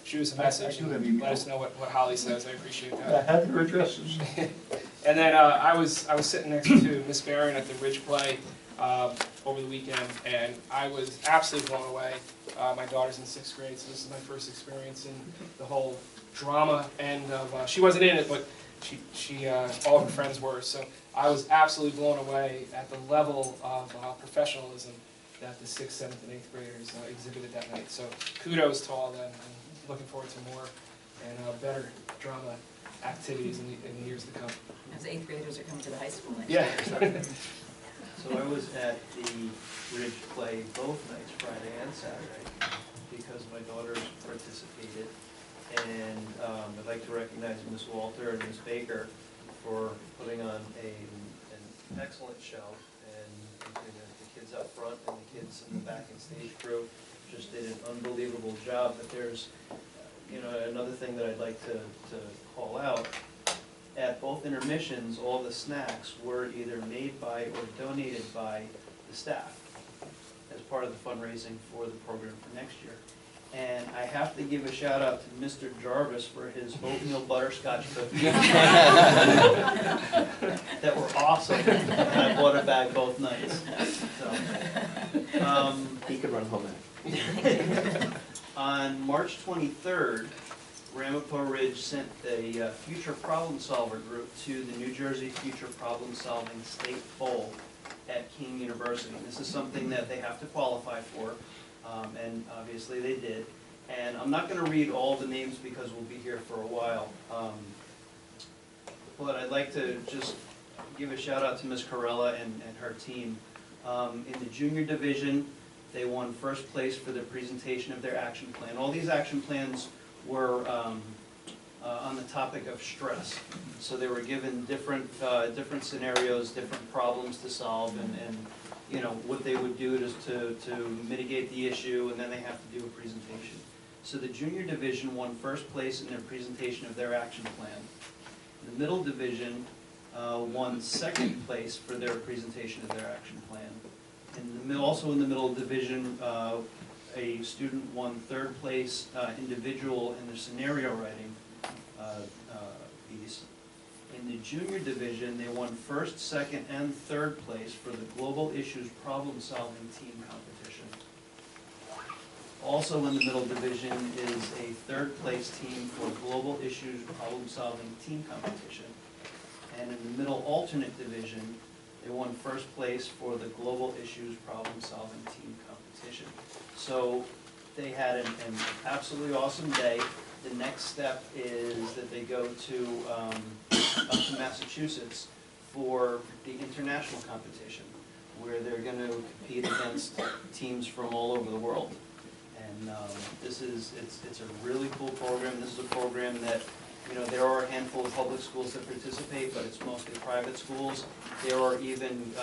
Speaker 10: shoot us a
Speaker 9: I
Speaker 10: message
Speaker 9: do have
Speaker 10: and
Speaker 9: email.
Speaker 10: let us know what Holly says, I appreciate
Speaker 9: I
Speaker 10: that.
Speaker 9: have your addresses.
Speaker 10: And then I was sitting next to Miss Barron at the Ridge Play over the weekend, and I was absolutely blown away. My daughter's in 6th grade, so this is my first experience in the whole drama end of, she wasn't in it, but she all of her friends were, so I was absolutely blown away at the level of professionalism that the 6th, 7th, and 8th graders exhibited that night. So kudos to all of them, and looking forward to more and better drama activities in the years to come.
Speaker 1: As 8th graders are coming to the high school next
Speaker 10: Yeah.
Speaker 1: year.
Speaker 4: So I was at the Ridge Play both nights, Friday and Saturday, because my daughters participated. And I'd like to recognize Ms. Walter and Ms. Baker for putting on an excellent show. And the kids up front and the kids in the back and stage crew just did an unbelievable job. But there's, another thing that I'd like to call out. At both intermissions, all the snacks were either made by or donated by the staff as part of the fundraising for the program for next year. And I have to give a shout out to Mr. Jarvis for his oatmeal butterscotch cookies. That were awesome, and I bought a bag both nights. So,
Speaker 8: He could run home now.
Speaker 4: on March 23rd, Ramapo Ridge sent a Future Problem Solver group to the New Jersey Future Problem Solving State Bowl at King University. And this is something that they have to qualify for, and obviously they did. And I'm not going to read all the names because we'll be here for a while. But I'd like to just give a shout out to Ms. Corella and her team. In the junior division, they won first place for the presentation of their action plan. All these action plans were on the topic of stress. So they were given different scenarios, different problems to solve, and what they would do to mitigate the issue, and then they have to do a presentation. So the junior division won first place in their presentation of their action plan. The middle division won second place for their presentation of their action plan. And also in the middle division, a student won third place individual in their scenario writing piece. In the junior division, they won first, second, and third place for the Global Issues Problem Solving Team Competition. Also in the middle division is a third place team for Global Issues Problem Solving Team Competition. And in the middle alternate division, they won first place for the Global Issues Problem Solving Team Competition. So they had an absolutely awesome day. The next step is that they go up to Massachusetts for the international competition, where they're going to compete against teams from all over the world. And it's a really cool program. This is a program that, there are a handful of public schools that participate, but it's mostly private schools. There are even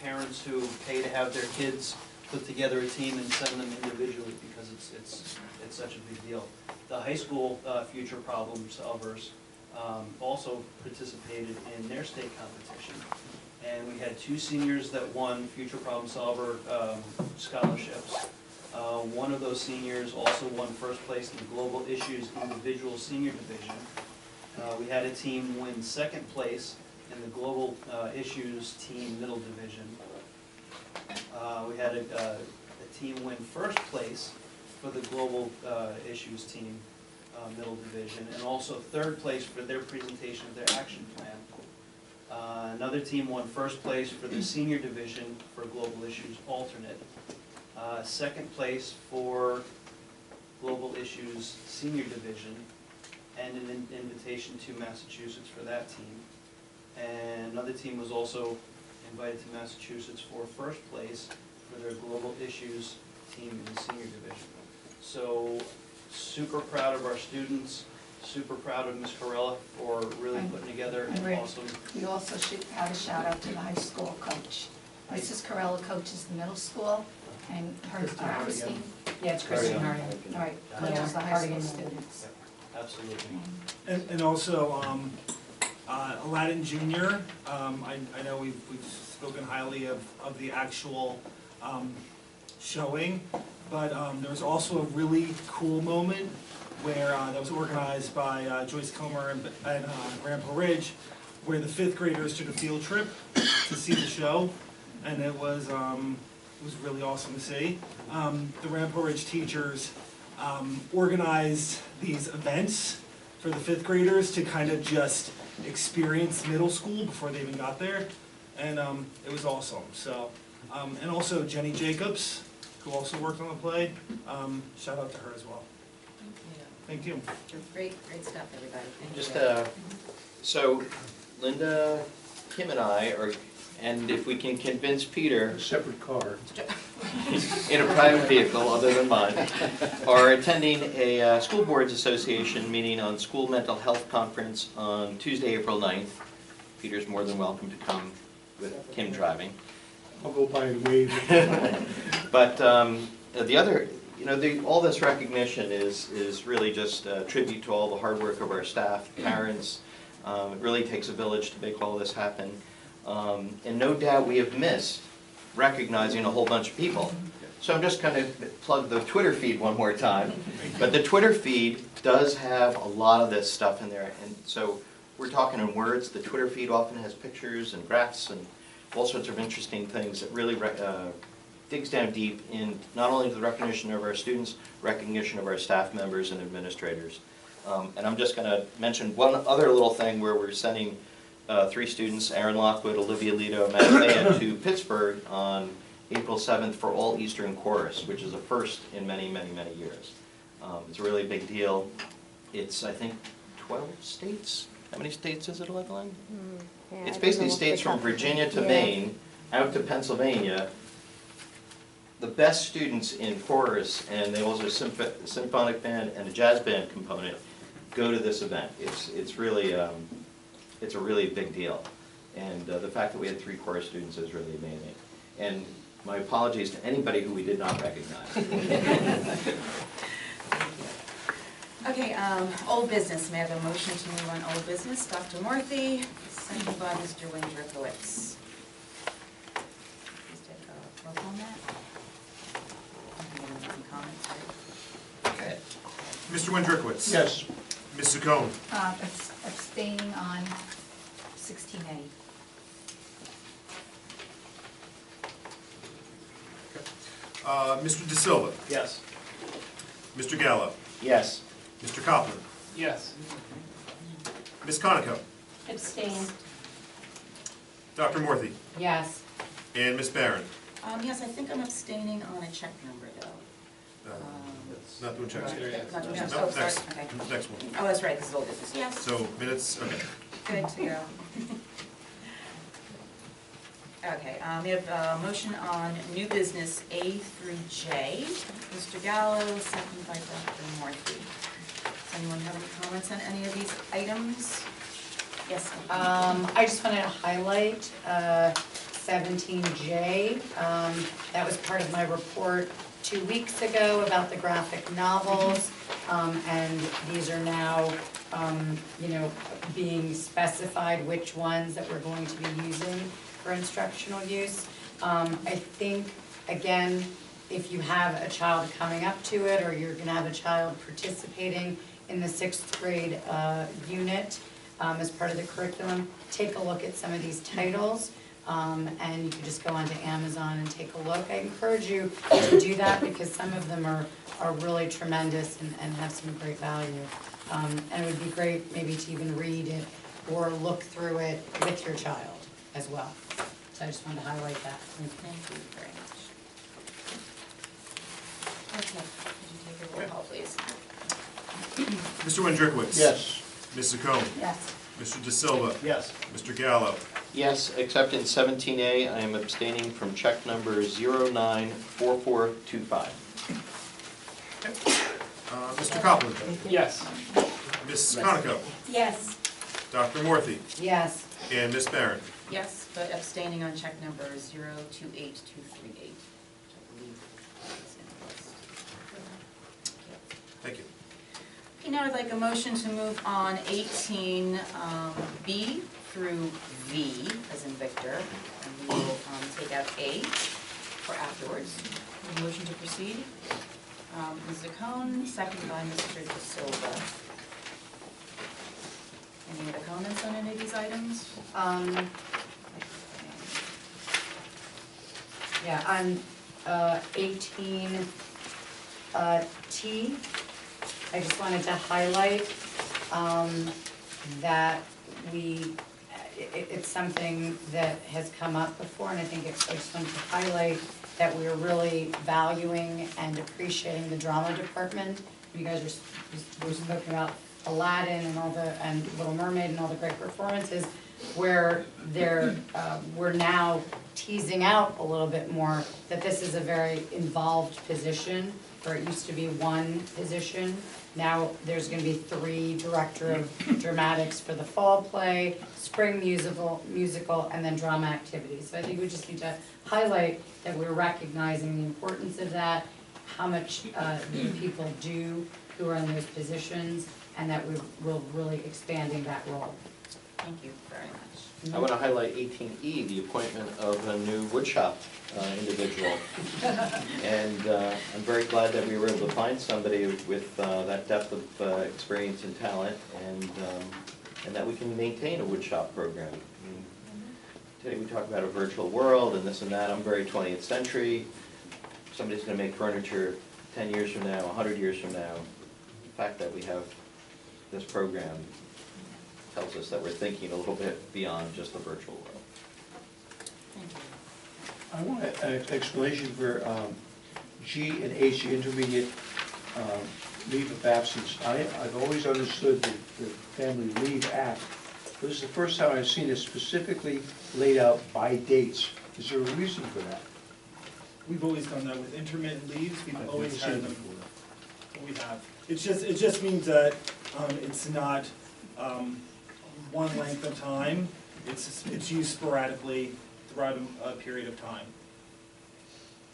Speaker 4: parents who pay to have their kids put together a team and send them individually because it's such a big deal. The high school Future Problem Solvers also participated in their state competition. And we had 2 seniors that won Future Problem Solver scholarships. One of those seniors also won first place in the Global Issues Individual Senior Division. We had a team win second place in the Global Issues Team Middle Division. We had a team win first place for the Global Issues Team Middle Division, and also third place for their presentation of their action plan. Another team won first place for the Senior Division for Global Issues Alternate. Second place for Global Issues Senior Division, and an invitation to Massachusetts for that team. And another team was also invited to Massachusetts for first place for their Global Issues team in the Senior Division. So, super proud of our students, super proud of Ms. Corella for really putting together an awesome...
Speaker 13: We also should have a shout out to the high school coach. Mrs. Corella coaches the middle school, And
Speaker 9: Christine Hardigan.
Speaker 12: Yeah, it's Christine Hardy.
Speaker 13: All right,
Speaker 12: Yeah,
Speaker 13: those are high school
Speaker 12: Hardigan.
Speaker 13: students.
Speaker 4: Absolutely.
Speaker 2: And also, Aladdin Junior, I know we've spoken highly of the actual showing, but there was also a really cool moment where, that was organized by Joyce Comer and Rampo Ridge, where the 5th graders took a field trip to see the show, and it was really awesome to see. The Rampo Ridge teachers organized these events for the 5th graders to kind of just experience middle school before they even got there, and it was awesome. So, and also Jenny Jacobs, who also worked on the play, shout out to her as well. Thank you.
Speaker 1: Great stuff, everybody. Thank
Speaker 8: Just,
Speaker 1: you.
Speaker 8: so Linda, Kim and I are, and if we can convince Peter,
Speaker 9: A separate car.
Speaker 8: in a private vehicle other than mine, are attending a School Boards Association meeting on School Mental Health Conference on Tuesday, April 9th. Peter's more than welcome to come with Kim driving.
Speaker 9: I'll go by and wave.
Speaker 8: But the other, all this recognition is really just a tribute to all the hard work of our staff, parents. It really takes a village to make all this happen. And no doubt we have missed recognizing a whole bunch of people. So I'm just going to plug the Twitter feed one more time. But the Twitter feed does have a lot of this stuff in there. And so we're talking in words. The Twitter feed often has pictures and graphs and all sorts of interesting things that really digs down deep in not only the recognition of our students, recognition of our staff members and administrators. And I'm just going to mention one other little thing where we're sending 3 students, Aaron Lockwood, Olivia Lito, and Matt to Pittsburgh on April 7th for All Eastern Chorus, which is a first in many, many, many years. It's a really big deal. It's, I think, 12 states. How many states is it, Evelyn? It's basically states from Virginia to Maine, out to Pennsylvania. The best students in chorus, and they also have a symphonic band and a jazz band component, go to this event. It's really, it's a really big deal. And the fact that we had 3 chorus students is really amazing. And my apologies to anybody who we did not recognize.
Speaker 1: Okay, old business. May I have a motion to move on old business? Dr. Morphy, seconded by Mr. Windrikowitz. Please take a roll call on that. Some comments, right?
Speaker 8: Okay.
Speaker 7: Mr. Windrikowitz?
Speaker 9: Yes.
Speaker 7: Ms. Zuccone?
Speaker 13: Abstaining on 16A.
Speaker 7: Mr. De Silva?
Speaker 4: Yes.
Speaker 7: Mr. Gallo?
Speaker 8: Yes.
Speaker 7: Mr. Copeland?
Speaker 10: Yes.
Speaker 7: Ms. Conoco?
Speaker 11: Abstain.
Speaker 7: Dr. Morphy?
Speaker 12: Yes.
Speaker 7: And Ms. Barron?
Speaker 1: Yes, I think I'm abstaining on a check number, though.
Speaker 7: Not doing checks.
Speaker 1: Not doing checks.
Speaker 7: No,
Speaker 1: Oh, sorry,
Speaker 7: next.
Speaker 1: okay.
Speaker 7: Next one.
Speaker 1: Oh, that's right, this is old business, yes.
Speaker 7: So minutes, okay.
Speaker 1: Good to go. Okay, we have a motion on new business A through J. Mr. Gallo, seconded by Dr. Morphy. Does anyone have any comments on any of these items? Yes.
Speaker 12: I just wanted to highlight 17J. That was part of my report 2 weeks ago about the graphic novels, and these are now, being specified which ones that we're going to be using for instructional use. I think, again, if you have a child coming up to it, or you're gonna have a child participating in the 6th grade unit as part of the curriculum, take a look at some of these titles. And you can just go onto Amazon and take a look. I encourage you to do that because some of them are really tremendous and have some great value. And it would be great maybe to even read it or look through it with your child as well. So I just wanted to highlight that.
Speaker 1: Thank you very much. Okay, could you take a roll call, please?
Speaker 7: Mr. Windrikowitz?
Speaker 9: Yes.
Speaker 7: Ms. Zuccone?
Speaker 13: Yes.
Speaker 7: Mr. De Silva?
Speaker 4: Yes.
Speaker 7: Mr. Gallo?
Speaker 8: Yes, except in 17A, I am abstaining from check number 094425.
Speaker 7: Mr. Copeland?
Speaker 10: Yes.
Speaker 7: Ms. Conoco?
Speaker 11: Yes.
Speaker 7: Dr. Morphy?
Speaker 12: Yes.
Speaker 7: And Ms. Barron?
Speaker 1: Yes, but abstaining on check number 028238, which I believe now I'd like a motion to move on 18 B through V, as in Victor, and we will take out A for afterwards. A motion to proceed. Ms. Zacone, second by Mr. De Silva. Any other comments on any of these items?
Speaker 12: Yeah, on 18 T, I just wanted to highlight that it's something that has come up before, and I think I just wanted to highlight that we're really valuing and appreciating the drama department. You guys were spoken about Aladdin and and Little Mermaid and all the great performances, where we're now teasing out a little bit more that this is a very involved position, where it used to be one position. Now there's gonna be 3 director of dramatics for the fall play, spring musical, and then drama activities. So I think we just need to highlight that we're recognizing the importance of that, how much the people do who are in those positions, and that we're really expanding that role.
Speaker 1: Thank you very much.
Speaker 8: I want to highlight 18E, the appointment of a new woodshop individual. And I'm very glad that we were able to find somebody with that depth of experience and talent, and that we can maintain a woodshop program. I mean, today we talk about a virtual world and this and that. I'm very 20th century. Somebody's going to make furniture 10 years from now, 100 years from now. The fact that we have this program tells us that we're thinking a little bit beyond just the virtual world.
Speaker 1: Thank you.
Speaker 9: I want an explanation for G and H, the intermediate leave of absence. I've always understood the Family Leave Act. This is the first time I've seen it specifically laid out by dates. Is there a reason for that?
Speaker 2: We've always done that with intermittent leaves, we've
Speaker 9: I've
Speaker 2: always
Speaker 9: never seen
Speaker 2: had
Speaker 9: it
Speaker 2: them.
Speaker 9: before.
Speaker 2: We have. It just means that it's not one length of time, it's used sporadically throughout a period of time.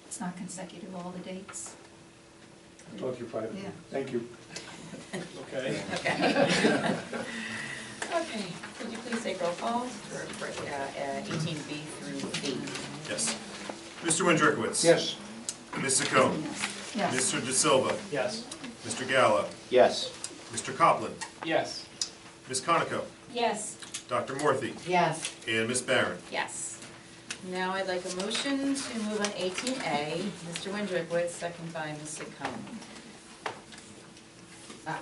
Speaker 13: It's not consecutive, all the dates.
Speaker 9: I'll talk to you privately.
Speaker 13: Yeah.
Speaker 9: Thank you.
Speaker 2: Okay?
Speaker 1: Okay. Okay, could you please take roll call for 18B through E?
Speaker 7: Yes. Mr. Wendrikowitz?
Speaker 9: Yes.
Speaker 7: Ms. Zacone?
Speaker 13: Yes.
Speaker 7: Mr. De Silva?
Speaker 10: Yes.
Speaker 7: Mr. Gallo?
Speaker 8: Yes.
Speaker 7: Mr. Copland?
Speaker 10: Yes.
Speaker 7: Ms. Conoco?
Speaker 11: Yes.
Speaker 7: Dr. Morphy?
Speaker 12: Yes.
Speaker 7: And Ms. Barron?
Speaker 1: Yes. Now I'd like a motion to move on 18A. Mr. Wendrikowitz, second by Ms. Zacone.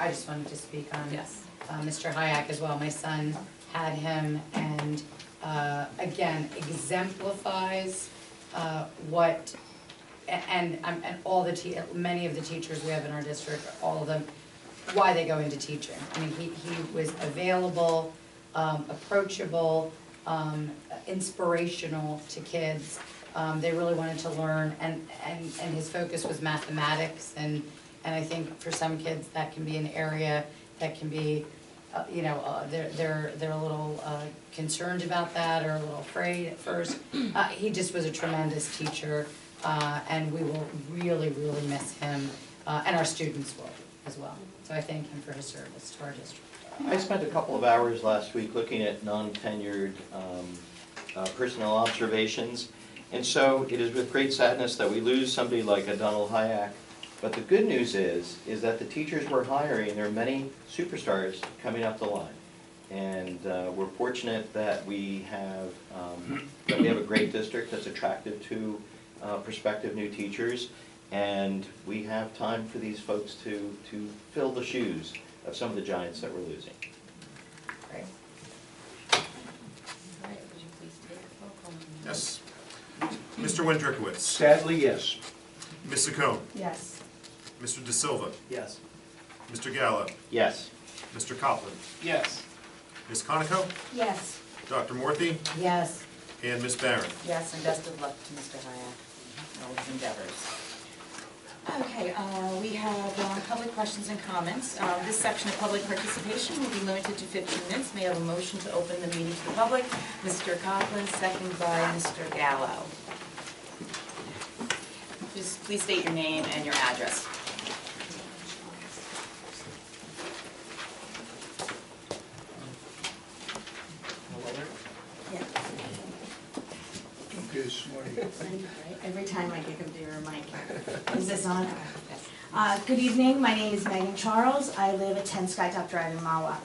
Speaker 12: I just wanted to speak on
Speaker 1: Yes.
Speaker 12: Mr. Hayek as well. My son had him, and again, exemplifies what, and all many of the teachers we have in our district, all of them, why they go into teaching. I mean, he was available, approachable, inspirational to kids. They really wanted to learn, and his focus was mathematics, and I think for some kids that can be an area that can be, they're a little concerned about that or a little afraid at first. He just was a tremendous teacher, and we will really, really miss him, and our students will as well. So I thank him for his service to our district.
Speaker 8: I spent a couple of hours last week looking at non-tenured personnel observations, and so it is with great sadness that we lose somebody like a Donald Hayek. But the good news is that the teachers we're hiring, there are many superstars coming up the line. And we're fortunate that we have a great district that's attractive to prospective new teachers. And we have time for these folks to fill the shoes of some of the giants that we're losing.
Speaker 1: Great. All right, would you please take roll call?
Speaker 7: Yes. Mr. Wendrikowitz?
Speaker 9: Sadly, yes.
Speaker 7: Ms. Zacone?
Speaker 13: Yes.
Speaker 7: Mr. De Silva?
Speaker 10: Yes.
Speaker 7: Mr. Gallo?
Speaker 8: Yes.
Speaker 7: Mr. Copland?
Speaker 10: Yes.
Speaker 7: Ms. Conoco?
Speaker 11: Yes.
Speaker 7: Dr. Morphy?
Speaker 12: Yes.
Speaker 7: And Ms. Barron?
Speaker 1: Yes, and best of luck to Mr. Hayek in all his endeavors. Okay, we have public questions and comments. This section of public participation will be limited to 15 minutes. May I have a motion to open the meeting to the public? Mr. Copland, second by Mr. Gallo. Just please state your name and your address.
Speaker 9: this morning.
Speaker 15: Every time I get him to your mic. Is this on? Good evening, my name is Megan Charles. I live at 10 Skytop Drive in Mahwah.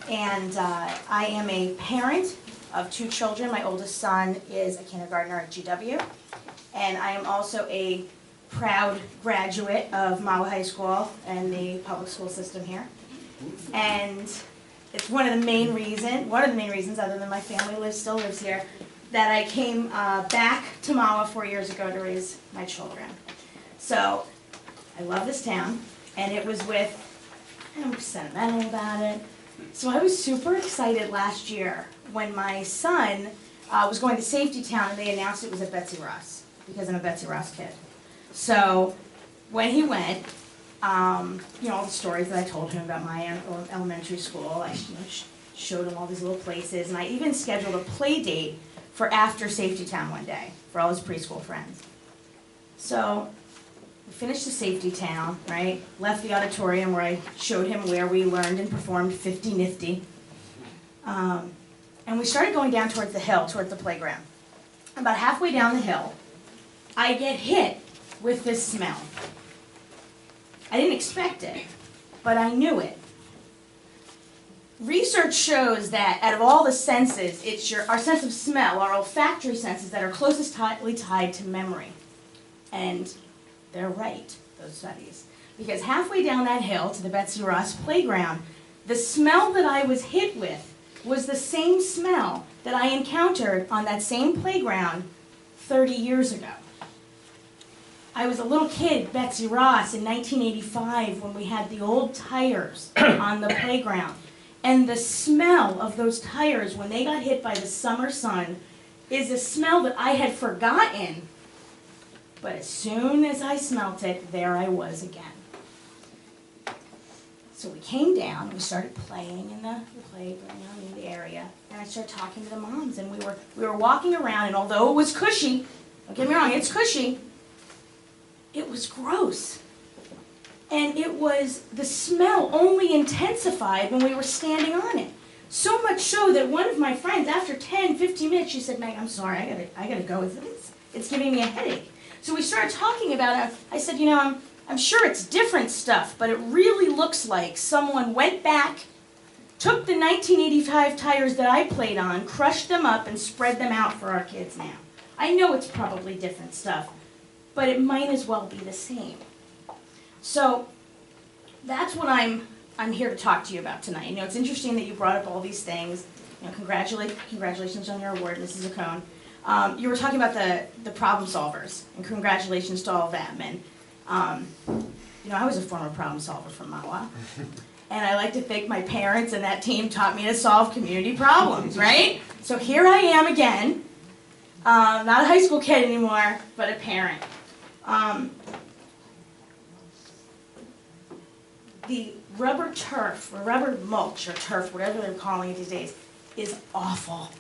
Speaker 15: And I am a parent of 2 children. My oldest son is a kindergartner at GW. And I am also a proud graduate of Mahwah High School and the public school system here. And it's one of the main reasons, other than my family still lives here, that I came back to Mahwah 4 years ago to raise my children. So, I love this town, and it was with, I'm sentimental about it. So I was super excited last year when my son was going to Safety Town and they announced it was at Betsy Ross, because I'm a Betsy Ross kid. So, when he went, you know, all the stories that I told him about my elementary school, I showed him all these little places, and I even scheduled a play date for after Safety Town one day for all his preschool friends. So we finished the Safety Town, right? Left the auditorium where I showed him where we learned and performed 50 Nifty. And we started going down towards the hill, towards the playground. About halfway down the hill, I get hit with this smell. I didn't expect it, but I knew it. Research shows that out of all the senses, it's our sense of smell, our olfactory senses, that are closest tightly tied to memory. And they're right, those studies. Because halfway down that hill to the Betsy Ross playground, the smell that I was hit with was the same smell that I encountered on that same playground 30 years ago. I was a little kid at Betsy Ross in 1985 when we had the old tires on the playground. And the smell of those tires when they got hit by the summer sun is a smell that I had forgotten. But as soon as I smelt it, there I was again. So we came down, we started playing in the playground in the area, and I started talking to the moms, and we were walking around, and although it was cushy, don't get me wrong, it's cushy, it was gross. And it was, the smell only intensified when we were standing on it. So much so that one of my friends, after 10, 15 minutes, she said, Meg, I'm sorry, I gotta go. It's giving me a headache. So we started talking about it. I said, you know, I'm sure it's different stuff, but it really looks like someone went back, took the 1985 tires that I played on, crushed them up, and spread them out for our kids now. I know it's probably different stuff, but it might as well be the same. So that's what I'm here to talk to you about tonight. You know, it's interesting that you brought up all these things. You know, congratulations on your award, Mrs. Ocone. You were talking about the problem solvers, and congratulations to all of them. And you know, I was a former problem solver from Mahwah, and I like to think my parents and that team taught me to solve community problems, right? So here I am again, not a high school kid anymore, but a parent. The rubber turf, or rubber mulch, or turf, whatever they're calling it these days, is awful.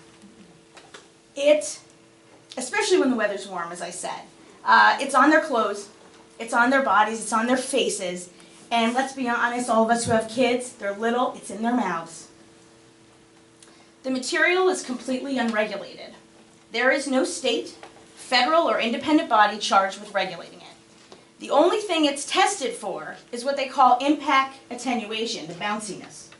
Speaker 15: Especially when the weather's warm, as I said. It's on their clothes, it's on their bodies, it's on their faces, and let's be honest, all of us who have kids, they're little, it's in their mouths. The material is completely unregulated. There is no state, federal, or independent body charged with regulating it. The only thing it's tested for is what they call impact attenuation, the bounciness.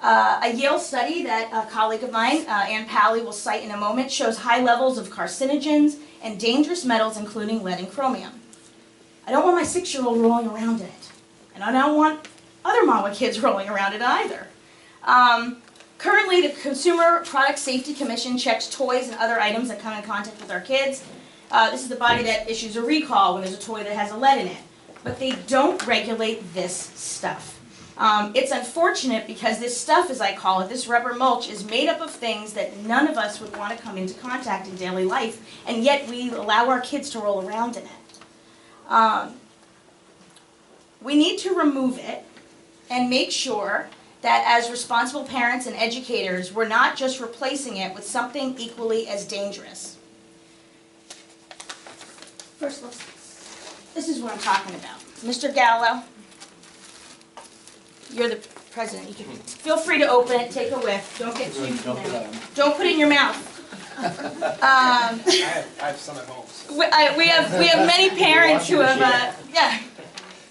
Speaker 15: A Yale study that a colleague of mine, Ann Pally, will cite in a moment, shows high levels of carcinogens and dangerous metals, including lead and chromium. I don't want my 6-year-old rolling around in it. And I don't want other Mahwah kids rolling around in it either. Currently, the Consumer Product Safety Commission checks toys and other items that come in contact with our kids. This is the body that issues a recall when there's a toy that has a lead in it. But they don't regulate this stuff. It's unfortunate because this stuff, as I call it, this rubber mulch, is made up of things that none of us would want to come into contact in daily life, and yet we allow our kids to roll around in it. We need to remove it and make sure that as responsible parents and educators, we're not just replacing it with something equally as dangerous. First, this is what I'm talking about. Mr. Gallo, you're the president. You can feel free to open it, take a whiff. Don't get too, don't put it in your mouth.
Speaker 10: I have some at home, so.
Speaker 15: We have many parents who have, yeah,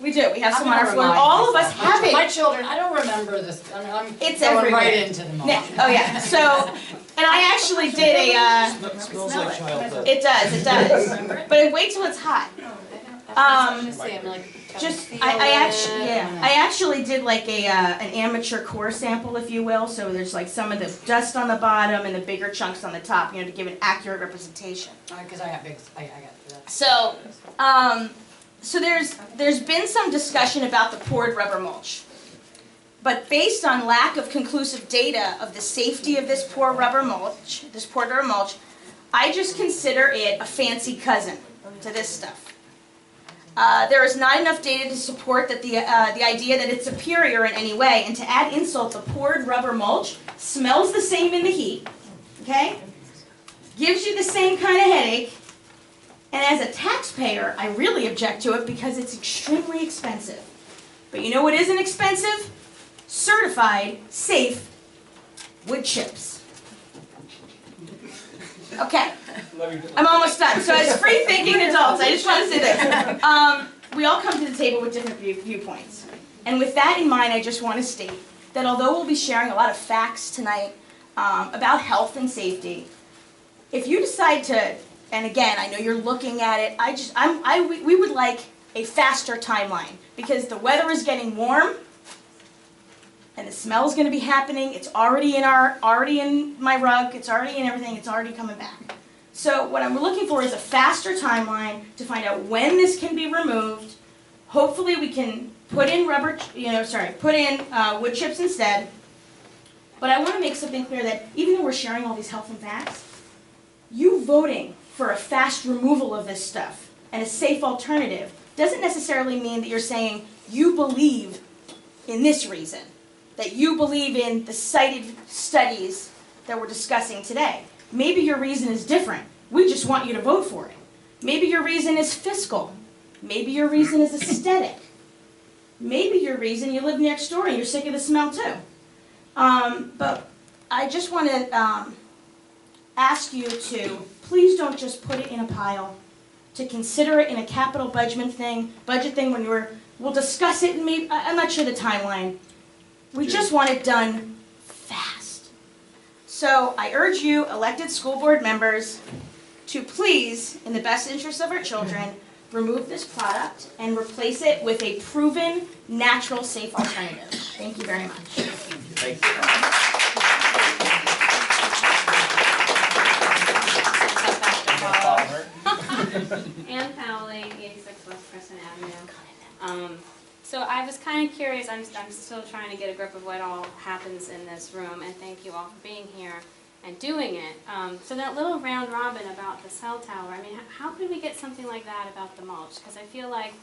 Speaker 15: we do, we have some on our floor, all of us have it.
Speaker 12: My children, I don't remember this, I mean, I'm
Speaker 15: It's
Speaker 12: going
Speaker 15: everywhere.
Speaker 12: right into the mulch.
Speaker 15: Oh, yeah, so, and I actually did a,
Speaker 4: Smells like childhood.
Speaker 15: it does, but wait till it's hot. I actually did like an amateur core sample, if you will, so there's like some of the dust on the bottom and the bigger chunks on the top, to give an accurate representation.
Speaker 12: Because I got big, I got that.
Speaker 15: So, so there's been some discussion about the poured rubber mulch. But based on lack of conclusive data of the safety of this poured rubber mulch, I just consider it a fancy cousin to this stuff. There is not enough data to support that the idea that it's superior in any way, and to add insult, the poured rubber mulch smells the same in the heat, okay? Gives you the same kind of headache, and as a taxpayer, I really object to it because it's extremely expensive. But you know what isn't expensive? Certified, safe wood chips. Okay, I'm almost done. So as free-thinking adults, I just want to say this. We all come to the table with different viewpoints. And with that in mind, I just want to state that although we'll be sharing a lot of facts tonight about health and safety, if you decide to, and again, I know you're looking at it, we would like a faster timeline because the weather is getting warm and the smell is going to be happening. It's already in my rug. It's already in everything. It's already coming back. So what I'm looking for is a faster timeline to find out when this can be removed. Hopefully we can put in wood chips instead. But I want to make something clear that even though we're sharing all these health and facts, you voting for a fast removal of this stuff and a safe alternative doesn't necessarily mean that you're saying you believe in this reason, that you believe in the cited studies that we're discussing today. Maybe your reason is different. We just want you to vote for it. Maybe your reason is fiscal. Maybe your reason is aesthetic. Maybe your reason you live next door and you're sick of the smell too. But I just want to ask you to please don't just put it in a pile, to consider it in a capital budget thing when we'll discuss it and maybe, I'm not sure the timeline. We just want it done fast. So I urge you, elected school board members, to please, in the best interest of our children, remove this product and replace it with a proven, natural, safe alternative. Thank you very much.
Speaker 8: Thank you.
Speaker 16: Ann Fowley, 86 West Crescent Avenue. So I was kind of curious, I'm still trying to get a grip of what all happens in this room, and thank you all for being here and doing it. So that little round robin about the cell tower, I mean, how could we get something like that about the mulch? Because I feel like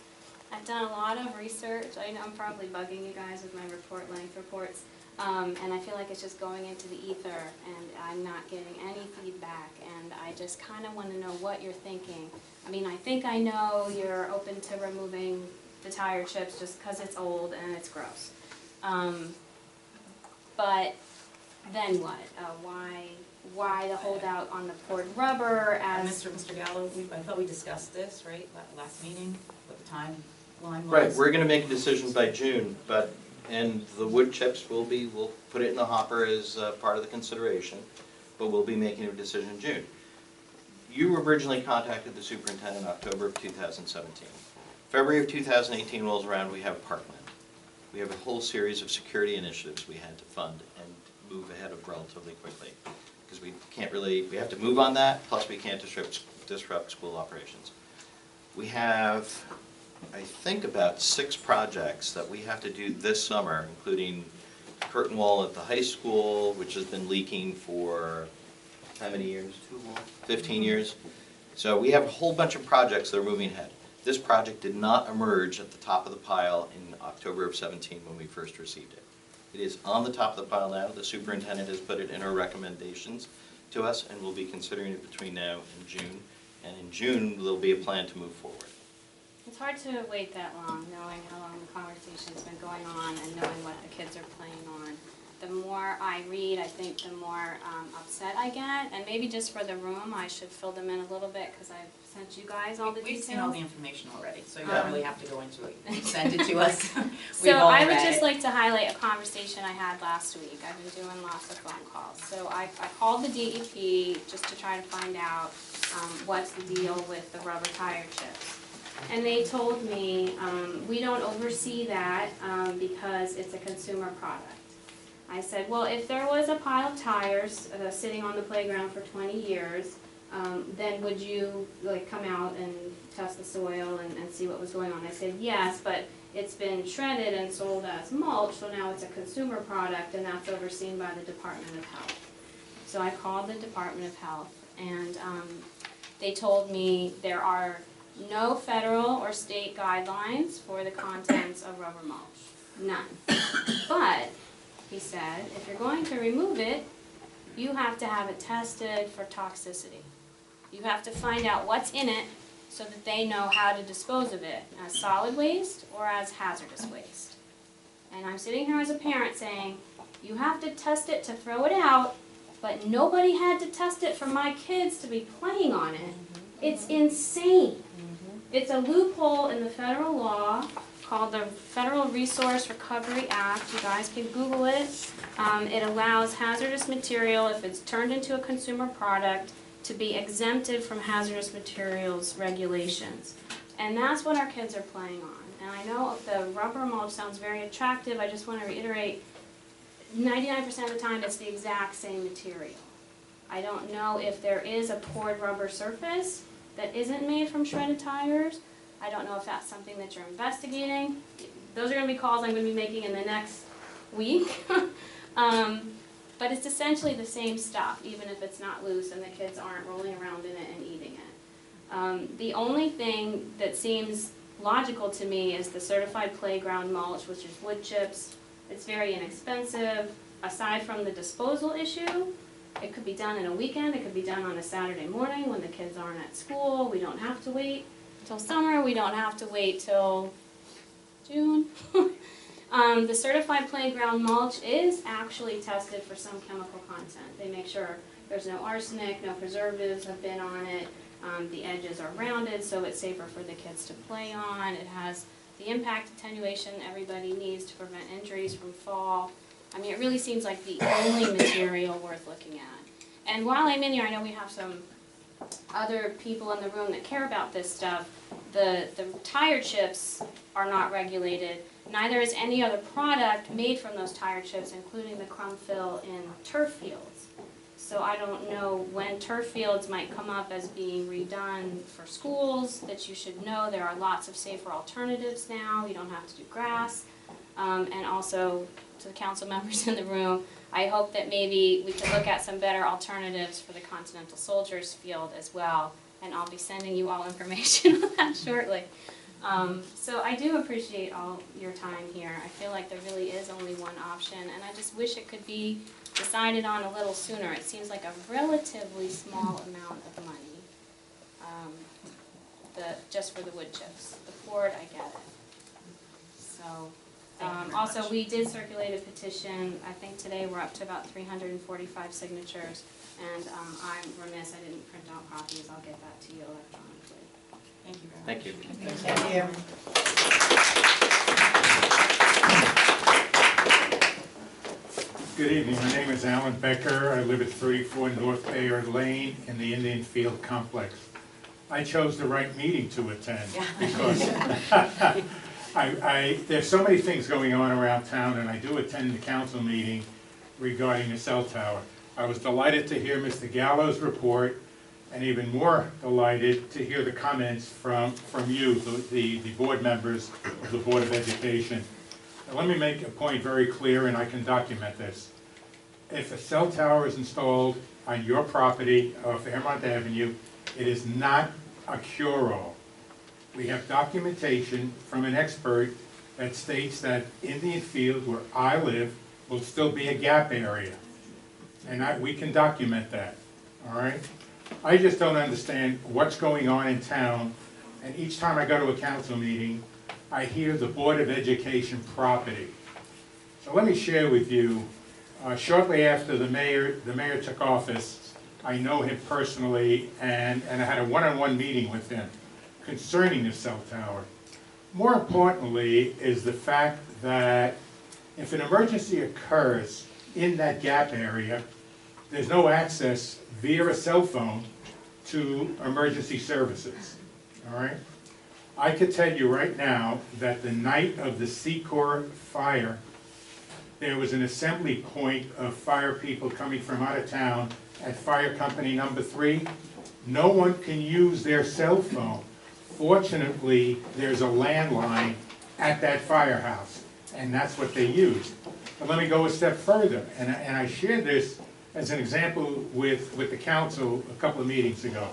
Speaker 16: I've done a lot of research. I know I'm probably bugging you guys with my length reports, and I feel like it's just going into the ether, and I'm not getting any feedback, and I just kind of want to know what you're thinking. I mean, I think I know you're open to removing the tire chips just because it's old and it's gross. But then what? Why the holdout on the poured rubber as...
Speaker 1: Mr. Gallo, I thought we discussed this, right, last meeting, what the timeline was?
Speaker 8: Right, we're gonna make a decision by June, and the wood chips we'll put it in the hopper as part of the consideration, but we'll be making a decision in June. You originally contacted the superintendent in October of 2017. February of 2018 rolls around, we have Parkland. We have a whole series of security initiatives we had to fund and move ahead of relatively quickly. Because we have to move on that, plus we can't disrupt school operations. We have, I think, about 6 projects that we have to do this summer, including curtain wall at the high school, which has been leaking for how many years? 15 years. So we have a whole bunch of projects that are moving ahead. This project did not emerge at the top of the pile in October of 17 when we first received it. It is on the top of the pile now. The superintendent has put it in her recommendations to us, and we'll be considering it between now and June. And in June, there'll be a plan to move forward.
Speaker 16: It's hard to wait that long, knowing how long the conversation's been going on and knowing what the kids are playing on. the more I read, I think the more upset I get. And maybe just for the room, I should fill them in a little bit because I've sent you guys all the
Speaker 1: We've seen all the
Speaker 16: details.
Speaker 1: information already, so you don't really have to go into it. You send it to us.
Speaker 16: So
Speaker 1: We've all
Speaker 16: I would
Speaker 1: read
Speaker 16: just
Speaker 1: it.
Speaker 16: like to highlight a conversation I had last week. I've been doing lots of phone calls. So I called the DEP just to try to find out what's the deal with the rubber tire chips. And they told me, we don't oversee that because it's a consumer product. I said, well, if there was a pile of tires sitting on the playground for 20 years, then would you like come out and test the soil and see what was going on? I said, yes, but it's been shredded and sold as mulch, so now it's a consumer product and that's overseen by the Department of Health. So I called the Department of Health and they told me there are no federal or state guidelines for the contents of rubber mulch. None. But, he said, if you're going to remove it, you have to have it tested for toxicity. You have to find out what's in it so that they know how to dispose of it, as solid waste or as hazardous waste. And I'm sitting here as a parent saying, you have to test it to throw it out, but nobody had to test it for my kids to be playing on it. It's insane. It's a loophole in the federal law called the Federal Resource Recovery Act. You guys can Google it. It allows hazardous material, if it's turned into a consumer product, to be exempted from hazardous materials regulations. And that's what our kids are playing on. And I know the rubber mulch sounds very attractive. I just want to reiterate, 99% of the time it's the exact same material. I don't know if there is a poured rubber surface that isn't made from shredded tires. I don't know if that's something that you're investigating. Those are going to be calls I'm going to be making in the next week. But it's essentially the same stuff, even if it's not loose and the kids aren't rolling around in it and eating it. The only thing that seems logical to me is the certified playground mulch, which is wood chips. It's very inexpensive. Aside from the disposal issue, it could be done in a weekend, it could be done on a Saturday morning when the kids aren't at school. We don't have to wait till summer, we don't have to wait till June. The certified playground mulch is actually tested for some chemical content. They make sure there's no arsenic, no preservatives have been on it. The edges are rounded so it's safer for the kids to play on. It has the impact attenuation everybody needs to prevent injuries from fall. I mean, it really seems like the only material worth looking at. And while I'm in here, I know we have some other people in the room that care about this stuff. The tire chips are not regulated. Neither is any other product made from those tire chips, including the crumb fill in turf fields. So I don't know when turf fields might come up as being redone for schools, that you should know there are lots of safer alternatives now. You don't have to do grass. And also, to the council members in the room, I hope that maybe we could look at some better alternatives for the Continental Soldiers field as well. And I'll be sending you all information on that shortly. So I do appreciate all your time here. I feel like there really is only one option, and I just wish it could be decided on a little sooner. It seems like a relatively small amount of money, just for the wood chips. The poured, I get it. So, also we did circulate a petition. I think today we're up to about 345 signatures, and I'm remiss I didn't print out copies. I'll get that to you electronically.
Speaker 1: Thank you very much.
Speaker 8: Thank you.
Speaker 6: Thank you.
Speaker 5: Good evening, my name is Alan Becker. I live at 34 North Bayard Lane in the Indian Field Complex. I chose the right meeting to attend because there's so many things going on around town, and I do attend the council meeting regarding the cell tower. I was delighted to hear Mr. Gallo's report, and even more delighted to hear the comments from you, the board members of the Board of Education. Now, let me make a point very clear, and I can document this. If a cell tower is installed on your property of Fairmont Avenue, it is not a cure-all. We have documentation from an expert that states that Indian Field, where I live, will still be a gap area. And we can document that, all right? I just don't understand what's going on in town, and each time I go to a council meeting, I hear the Board of Education property. So let me share with you Shortly after the mayor took office, I know him personally, and I had a one-on-one meeting with him concerning the cell tower. More importantly is the fact that if an emergency occurs in that gap area, there's no access via a cell phone to emergency services, all right? I could tell you right now that the night of the Secor fire, there was an assembly point of fire people coming from out of town at fire company number 3. No one can use their cell phone. Fortunately, there's a landline at that firehouse, and that's what they used. But let me go a step further, and I shared this as an example with the council a couple of meetings ago.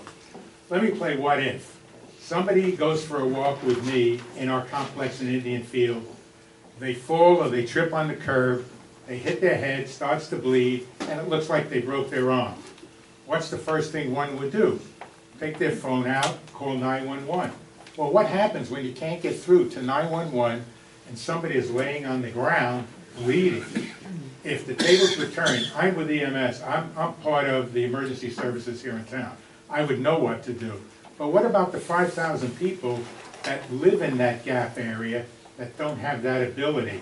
Speaker 5: Let me play what if. Somebody goes for a walk with me in our complex in Indian Field. They fall or they trip on the curb, they hit their head, starts to bleed, and it looks like they broke their arm. What's the first thing one would do? Take their phone out, call 911. Well, what happens when you can't get through to 911 and somebody is laying on the ground bleeding? If the tables were turned, I'm with EMS, I'm part of the emergency services here in town. I would know what to do. But what about the 5,000 people that live in that gap area that don't have that ability?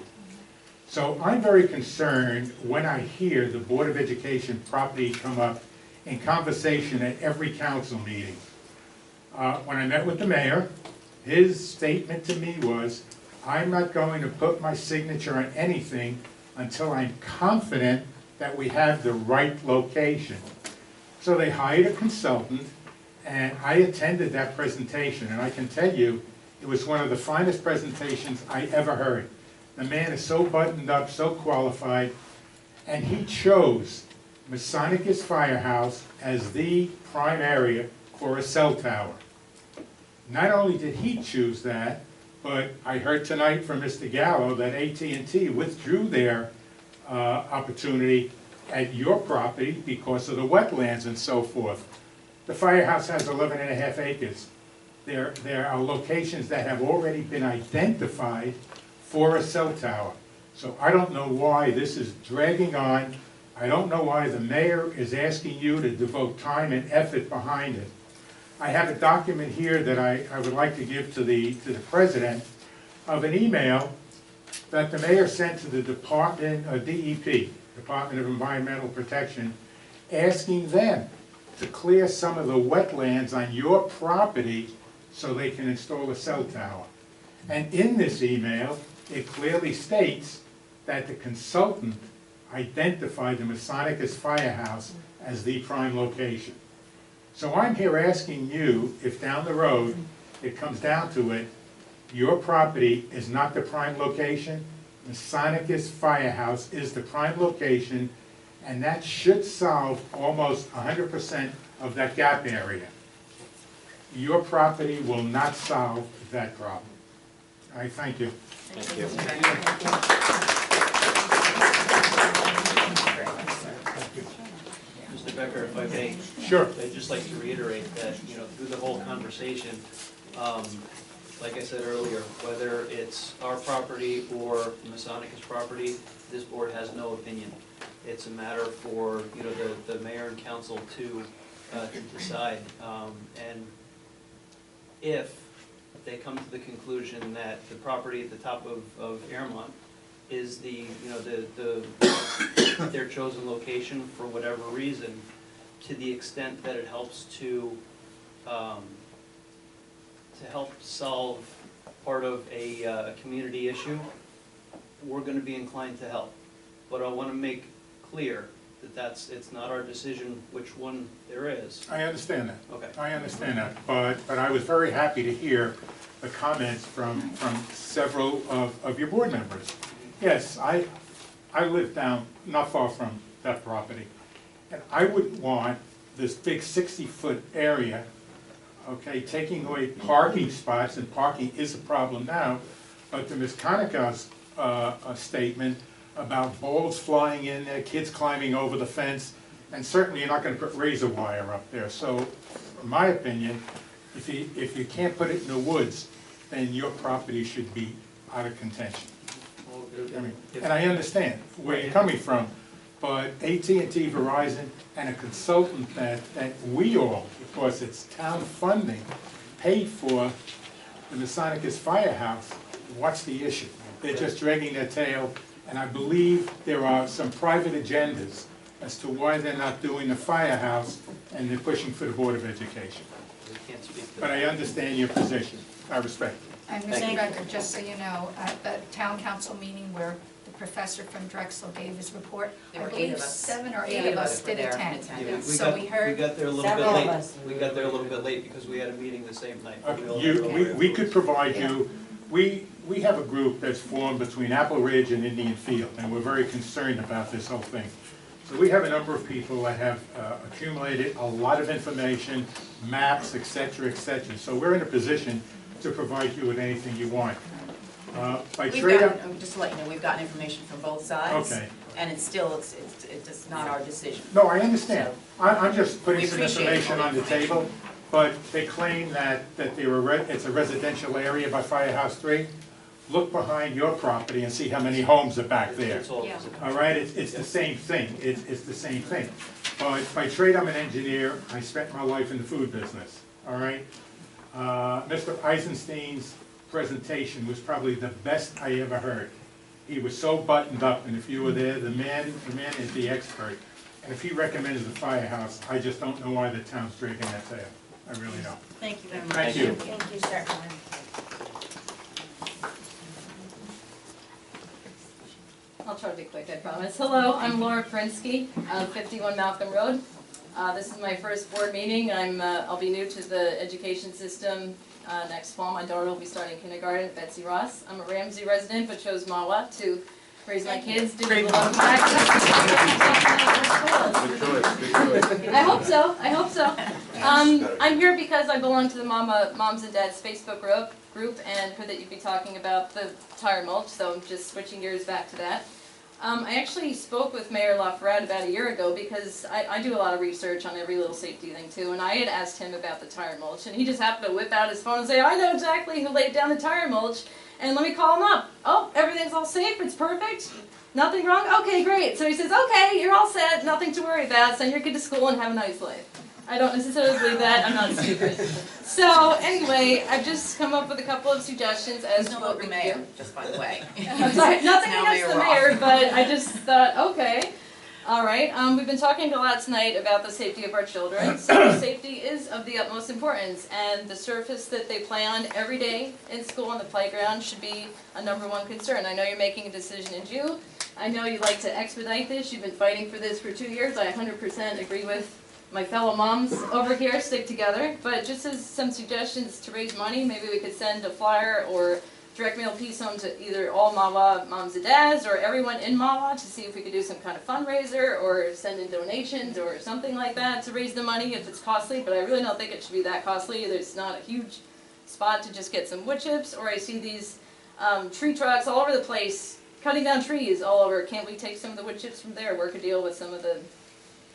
Speaker 5: So I'm very concerned when I hear the Board of Education property come up in conversation at every council meeting. When I met with the mayor, his statement to me was, I'm not going to put my signature on anything until I'm confident that we have the right location. So they hired a consultant, and I attended that presentation, and I can tell you, it was one of the finest presentations I ever heard. The man is so buttoned up, so qualified, and he chose Masonicus Firehouse as the prime area for a cell tower. Not only did he choose that, but I heard tonight from Mr. Gallo that AT&T withdrew their opportunity at your property because of the wetlands and so forth. The firehouse has 11.5 acres. There are locations that have already been identified for a cell tower. So I don't know why this is dragging on. I don't know why the mayor is asking you to devote time and effort behind it. I have a document here that I would like to give to the president of an email that the mayor sent to the Department of DEP, Department of Environmental Protection, asking them to clear some of the wetlands on your property so they can install a cell tower. And in this email, it clearly states that the consultant identified the Masonicus Firehouse as the prime location. So I'm here asking you, if down the road it comes down to it, your property is not the prime location, Masonicus Firehouse is the prime location, and that should solve almost 100% of that gap area. Your property will not solve that problem. I thank you.
Speaker 8: Thank you.
Speaker 4: Mr. Becker, if I may.
Speaker 5: Sure.
Speaker 4: I'd just like to reiterate that, through the whole conversation, like I said earlier, whether it's our property or Masonicus property, this board has no opinion. It's a matter for, the mayor and council to decide. And if they come to the conclusion that the property at the top of Airmont is their chosen location for whatever reason, to the extent that it helps to help solve part of a community issue, we're going to be inclined to help. But I want to make clear that it's not our decision which one there is.
Speaker 5: I understand that.
Speaker 4: Okay.
Speaker 5: I understand that, but I was very happy to hear the comments from several of your board members. Yes, I live down not far from that property, and I wouldn't want this big 60-foot area, okay, taking away parking spots, and parking is a problem now, but to Ms. Koniko's statement about balls flying in there, kids climbing over the fence, and certainly you're not going to put razor wire up there. So, in my opinion, if you can't put it in the woods, then your property should be out of contention. I mean, and I understand where you're coming from, but AT&T, Verizon, and a consultant that we all, because it's town funding, paid for the Masonicus Firehouse, what's the issue? They're just dragging their tail, and I believe there are some private agendas as to why they're not doing the firehouse, and they're pushing for the Board of Education.
Speaker 4: We can't speak to
Speaker 5: But I understand your position. I respect it.
Speaker 13: And Mr. Becker, just so you know, at the town council meeting where the professor from Drexel gave his report,
Speaker 1: There
Speaker 13: I
Speaker 1: were 8
Speaker 13: believe
Speaker 1: of us.
Speaker 13: 7 or
Speaker 1: 8
Speaker 13: 8 of
Speaker 1: of
Speaker 13: us
Speaker 1: us were
Speaker 13: did
Speaker 1: there in
Speaker 13: attend.
Speaker 1: attendance.
Speaker 13: So we heard
Speaker 4: We got there a little bit
Speaker 1: several of
Speaker 4: late.
Speaker 1: us.
Speaker 4: We got there a little bit late because we had a meeting the same night. but we all had
Speaker 5: You,
Speaker 4: to go
Speaker 5: we could
Speaker 4: afterwards.
Speaker 5: provide you, we have a group that's formed between Apple Ridge and Indian Field, and we're very concerned about this whole thing. So we have a number of people that have accumulated a lot of information, maps, et cetera, so we're in a position to provide you with anything you want. By
Speaker 1: We've
Speaker 5: trade,
Speaker 1: gotten, just to let you know, we've gotten information from both sides.
Speaker 5: Okay.
Speaker 1: And it's still, it's just not our decision.
Speaker 5: no, I understand. I'm just putting
Speaker 1: We
Speaker 5: some
Speaker 1: appreciate
Speaker 5: information
Speaker 1: all
Speaker 5: on
Speaker 1: the
Speaker 5: the table, but they claim that they were, it's a residential area by Firehouse 3. Look behind your property and see how many homes are back there.
Speaker 4: It's all-
Speaker 11: Yeah.
Speaker 5: All right, it's the same thing, it's the same thing. But by trade, I'm an engineer, I spent my life in the food business, all right? Mr. Eisenstein's presentation was probably the best I ever heard. He was so buttoned up, and if you were there, the man is the expert. And if he recommended the firehouse, I just don't know why the town's dragging that tail. I really don't.
Speaker 1: Thank you very much.
Speaker 5: Thank you.
Speaker 1: Thank you, sir.
Speaker 17: I'll try to be quick, I promise. Hello, I'm Laura Prinsky, 51 Malcolm Road. This is my first board meeting. I'll be new to the education system next fall. My daughter will be starting kindergarten at Betsy Ross. I'm a Ramsey resident, but chose Mahwah to raise my kids, do a little practice. I hope so, I hope so. I'm here because I belong to the Moms and Dads Facebook group and heard that you'd be talking about the tire mulch, so I'm just switching gears back to that. I actually spoke with Mayor LaFerrette about a year ago because I do a lot of research on every little safety thing too, and I had asked him about the tire mulch, and he just happened to whip out his phone and say, I know exactly who laid down the tire mulch, and let me call him up. Oh, everything's all safe, it's perfect, nothing wrong? Okay, great. So he says, okay, you're all set, nothing to worry about, send your kid to school and have a nice life. I don't necessarily believe that, I'm not stupid. So anyway, I've just come up with a couple of suggestions as to what we can do.
Speaker 1: Just by the way.
Speaker 17: Sorry, nothing
Speaker 1: Now
Speaker 17: against the
Speaker 1: Mayor
Speaker 17: mayor, but I just thought, okay. All right, we've been talking a lot tonight about the safety of our children. So safety is of the utmost importance, and the surface that they play on every day in school on the playground should be a #1 concern. I know you're making a decision in June. I know you like to expedite this. You've been fighting for this for 2 years. I 100% agree with my fellow moms over here, stick together. But just as some suggestions to raise money, maybe we could send a flyer or direct mail piece home to either all Mahwah moms and dads or everyone in Mahwah to see if we could do some kind of fundraiser or send in donations or something like that to raise the money if it's costly, but I really don't think it should be that costly. There's not a huge spot to just get some wood chips, or I see these tree trucks all over the place cutting down trees all over. Can't we take some of the wood chips from there, work a deal with some of the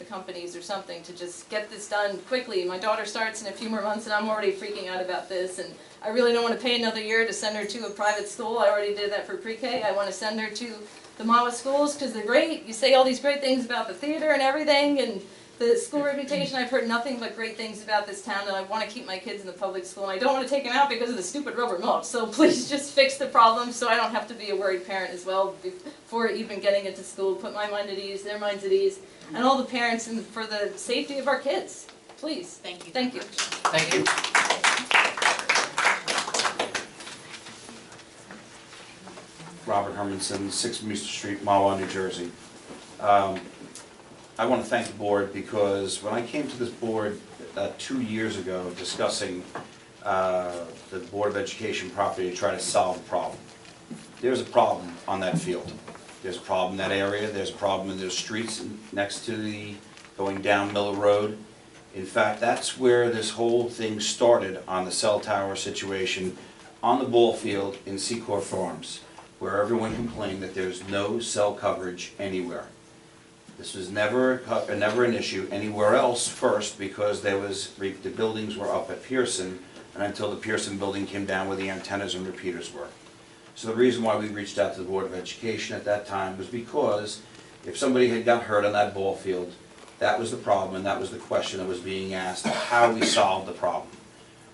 Speaker 17: companies or something to just get this done quickly? My daughter starts in a few more months and I'm already freaking out about this, and I really don't want to pay another year to send her to a private school. I already did that for pre-K. I want to send her to the Mahwah schools because they're great. You say all these great things about the theater and everything and the school reputation. I've heard nothing but great things about this town, and I want to keep my kids in the public school, and I don't want to take them out because of the stupid rubber mulch. So please just fix the problem so I don't have to be a worried parent as well before even getting into school. Put my mind at ease, their minds at ease, and all the parents, and for the safety of our kids. Please.
Speaker 1: Thank you.
Speaker 17: Thank you.
Speaker 8: Thank you. Robert Hermanson, 6 Meester Street, Mahwah, New Jersey. I want to thank the board because when I came to this board 2 years ago discussing the Board of Education property to try to solve a problem, there's a problem on that field. There's a problem in that area. There's a problem in those streets next to the going down Miller Road. In fact, that's where this whole thing started on the cell tower situation on the ball field in Secor Farms, where everyone complained that there's no cell coverage anywhere. This was never an issue anywhere else first because the buildings were up at Pearson, and until the Pearson building came down where the antennas and repeaters were. So the reason why we reached out to the Board of Education at that time was because
Speaker 18: If somebody had got hurt on that ball field, that was the problem, and that was the question that was being asked, how we solved the problem.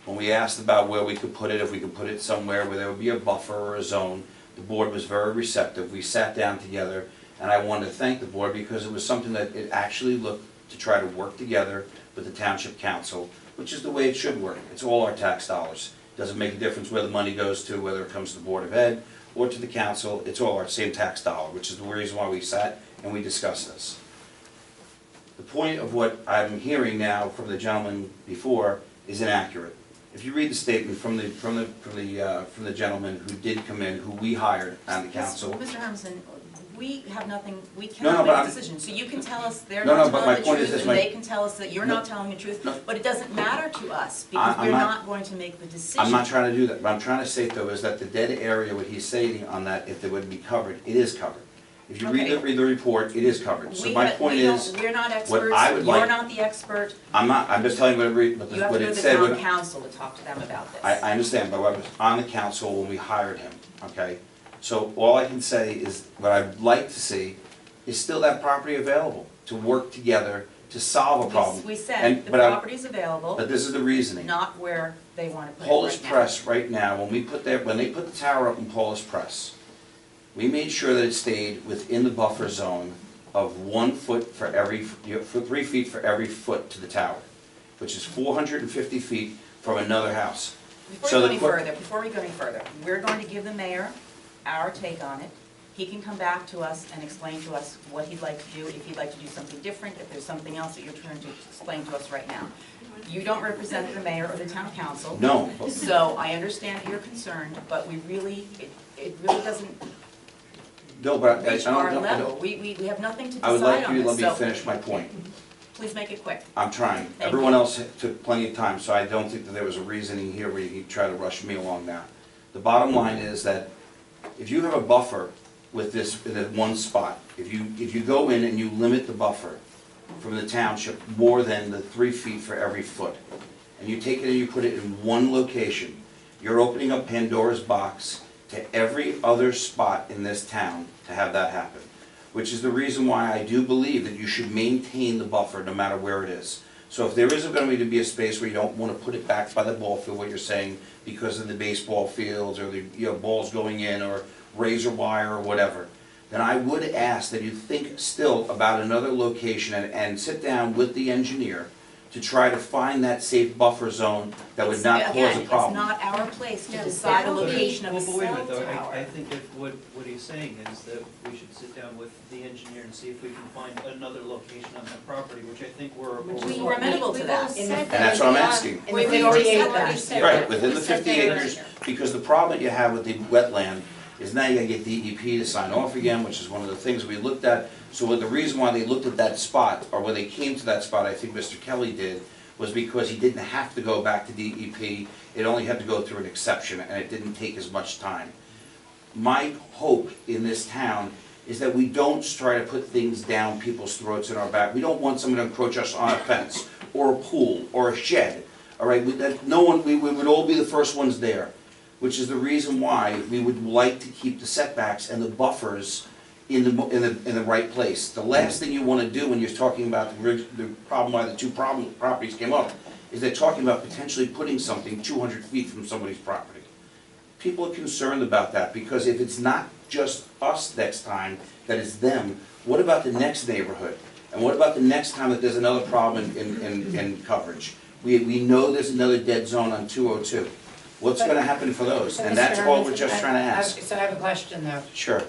Speaker 18: When we asked about where we could put it, if we could put it somewhere where there would be a buffer or a zone, the board was very receptive. We sat down together, and I wanted to thank the board because it was something that it actually looked to try to work together with the township council, which is the way it should work. It's all our tax dollars. It doesn't make a difference where the money goes to, whether it comes to the Board of Ed or to the council. It's all our same tax dollar, which is the reason why we sat and we discussed this. The point of what I'm hearing now from the gentleman before is inaccurate. If you read the statement from the gentleman who did come in, who we hired on the council.
Speaker 1: Mr. Hermson, we have nothing, we
Speaker 18: No,
Speaker 1: cannot
Speaker 18: but
Speaker 1: make a decision. So you can tell us they're
Speaker 18: No,
Speaker 1: not
Speaker 18: no, but my
Speaker 1: telling the
Speaker 18: point is
Speaker 1: truth,
Speaker 18: this,
Speaker 1: and
Speaker 18: my-
Speaker 1: they can tell us that you're not telling the truth.
Speaker 18: No.
Speaker 1: But it doesn't matter to us, because
Speaker 18: I'm
Speaker 1: we're
Speaker 18: not-
Speaker 1: not going to make the decision.
Speaker 18: I'm not trying to do that. What I'm trying to say though is that the dead area, what he's stating on that, if it would be covered, it is covered. If you read
Speaker 1: Okay.
Speaker 18: the report, it is covered. So my point is,
Speaker 1: We're not
Speaker 18: what
Speaker 1: experts,
Speaker 18: I would
Speaker 1: you're
Speaker 18: like,
Speaker 1: not the expert.
Speaker 18: I'm just telling you what
Speaker 1: You have
Speaker 18: what
Speaker 1: to go
Speaker 18: it
Speaker 1: to the
Speaker 18: said.
Speaker 1: town
Speaker 18: what-
Speaker 1: council to talk to them about this.
Speaker 18: I understand, but I was on the council when we hired him, okay? So all I can say is, what I'd like to see is still that property available to work together to solve a problem.
Speaker 1: We said
Speaker 18: And-
Speaker 1: the
Speaker 18: but I-
Speaker 1: property's available,
Speaker 18: But this is the reasoning.
Speaker 1: not where they want to put it
Speaker 18: Polish
Speaker 1: right now.
Speaker 18: Press right now, when they put the tower up in Polish Press, we made sure that it stayed within the buffer zone of 1 foot for every, for 3 feet for every foot to the tower, which is 450 feet from another house.
Speaker 1: Before
Speaker 18: So
Speaker 1: we go
Speaker 18: the
Speaker 1: any
Speaker 18: que-
Speaker 1: further, we're going to give the mayor our take on it. He can come back to us and explain to us what he'd like to do, if he'd like to do something different, if there's something else that you're trying to explain to us right now. You don't represent the mayor or the town council.
Speaker 18: No.
Speaker 1: So I understand that you're concerned, but we really, it really doesn't
Speaker 18: No, but I
Speaker 1: reach
Speaker 18: don't,
Speaker 1: our
Speaker 18: I
Speaker 1: level.
Speaker 18: don't,
Speaker 1: We have nothing to
Speaker 18: I would
Speaker 1: decide
Speaker 18: like
Speaker 1: on
Speaker 18: you to
Speaker 1: this,
Speaker 18: let me
Speaker 1: so
Speaker 18: finish my point.
Speaker 1: please make it quick.
Speaker 18: I'm trying.
Speaker 1: Thank
Speaker 18: Everyone
Speaker 1: you.
Speaker 18: else took plenty of time, so I don't think that there was a reasoning here where you try to rush me along now. The bottom line is that if you have a buffer with this, in that one spot, if you go in and you limit the buffer from the township more than the 3 feet for every foot, and you take it and you put it in one location, you're opening up Pandora's box to every other spot in this town to have that happen. Which is the reason why I do believe that you should maintain the buffer no matter where it is. So if there is going to be a space where you don't want to put it back by the ball field, what you're saying, because of the baseball fields or the balls going in or razor wire or whatever, then I would ask that you think still about another location and sit down with the engineer to try to find that safe buffer zone that would not cause a problem.
Speaker 1: Again, it's not our place to
Speaker 11: No,
Speaker 1: decide the
Speaker 11: that would be-
Speaker 1: location of a
Speaker 4: Well, but wait a
Speaker 1: cell
Speaker 4: minute though,
Speaker 1: tower.
Speaker 4: I think that what he's saying is that we should sit down with the engineer and see if we can find another location on that property, which I think we're.
Speaker 1: We're amenable to that.
Speaker 18: And that's what I'm asking.
Speaker 12: In the 58
Speaker 18: Right, within the 50 acres, because the problem that you have with the wetland is now you gotta get DEP to sign off again, which is one of the things we looked at. So what the reason why they looked at that spot, or when they came to that spot, I think Mr. Kelly did, was because he didn't have to go back to DEP, it only had to go through an exception, and it didn't take as much time. My hope in this town is that we don't try to put things down people's throats in our back. We don't want someone to encroach us on a fence, or a pool, or a shed, all right? We would all be the first ones there, which is the reason why we would like to keep the setbacks and the buffers in the right place. The last thing you want to do when you're talking about the problem why the two properties came up is they're talking about potentially putting something 200 feet from somebody's property. People are concerned about that because if it's not just us next time, that it's them, what about the next neighborhood? And what about the next time that there's another problem in coverage? We know there's another dead zone on 202. What's going to happen for those? And that's all we're just trying to ask.
Speaker 12: So I have a question though.
Speaker 18: Sure.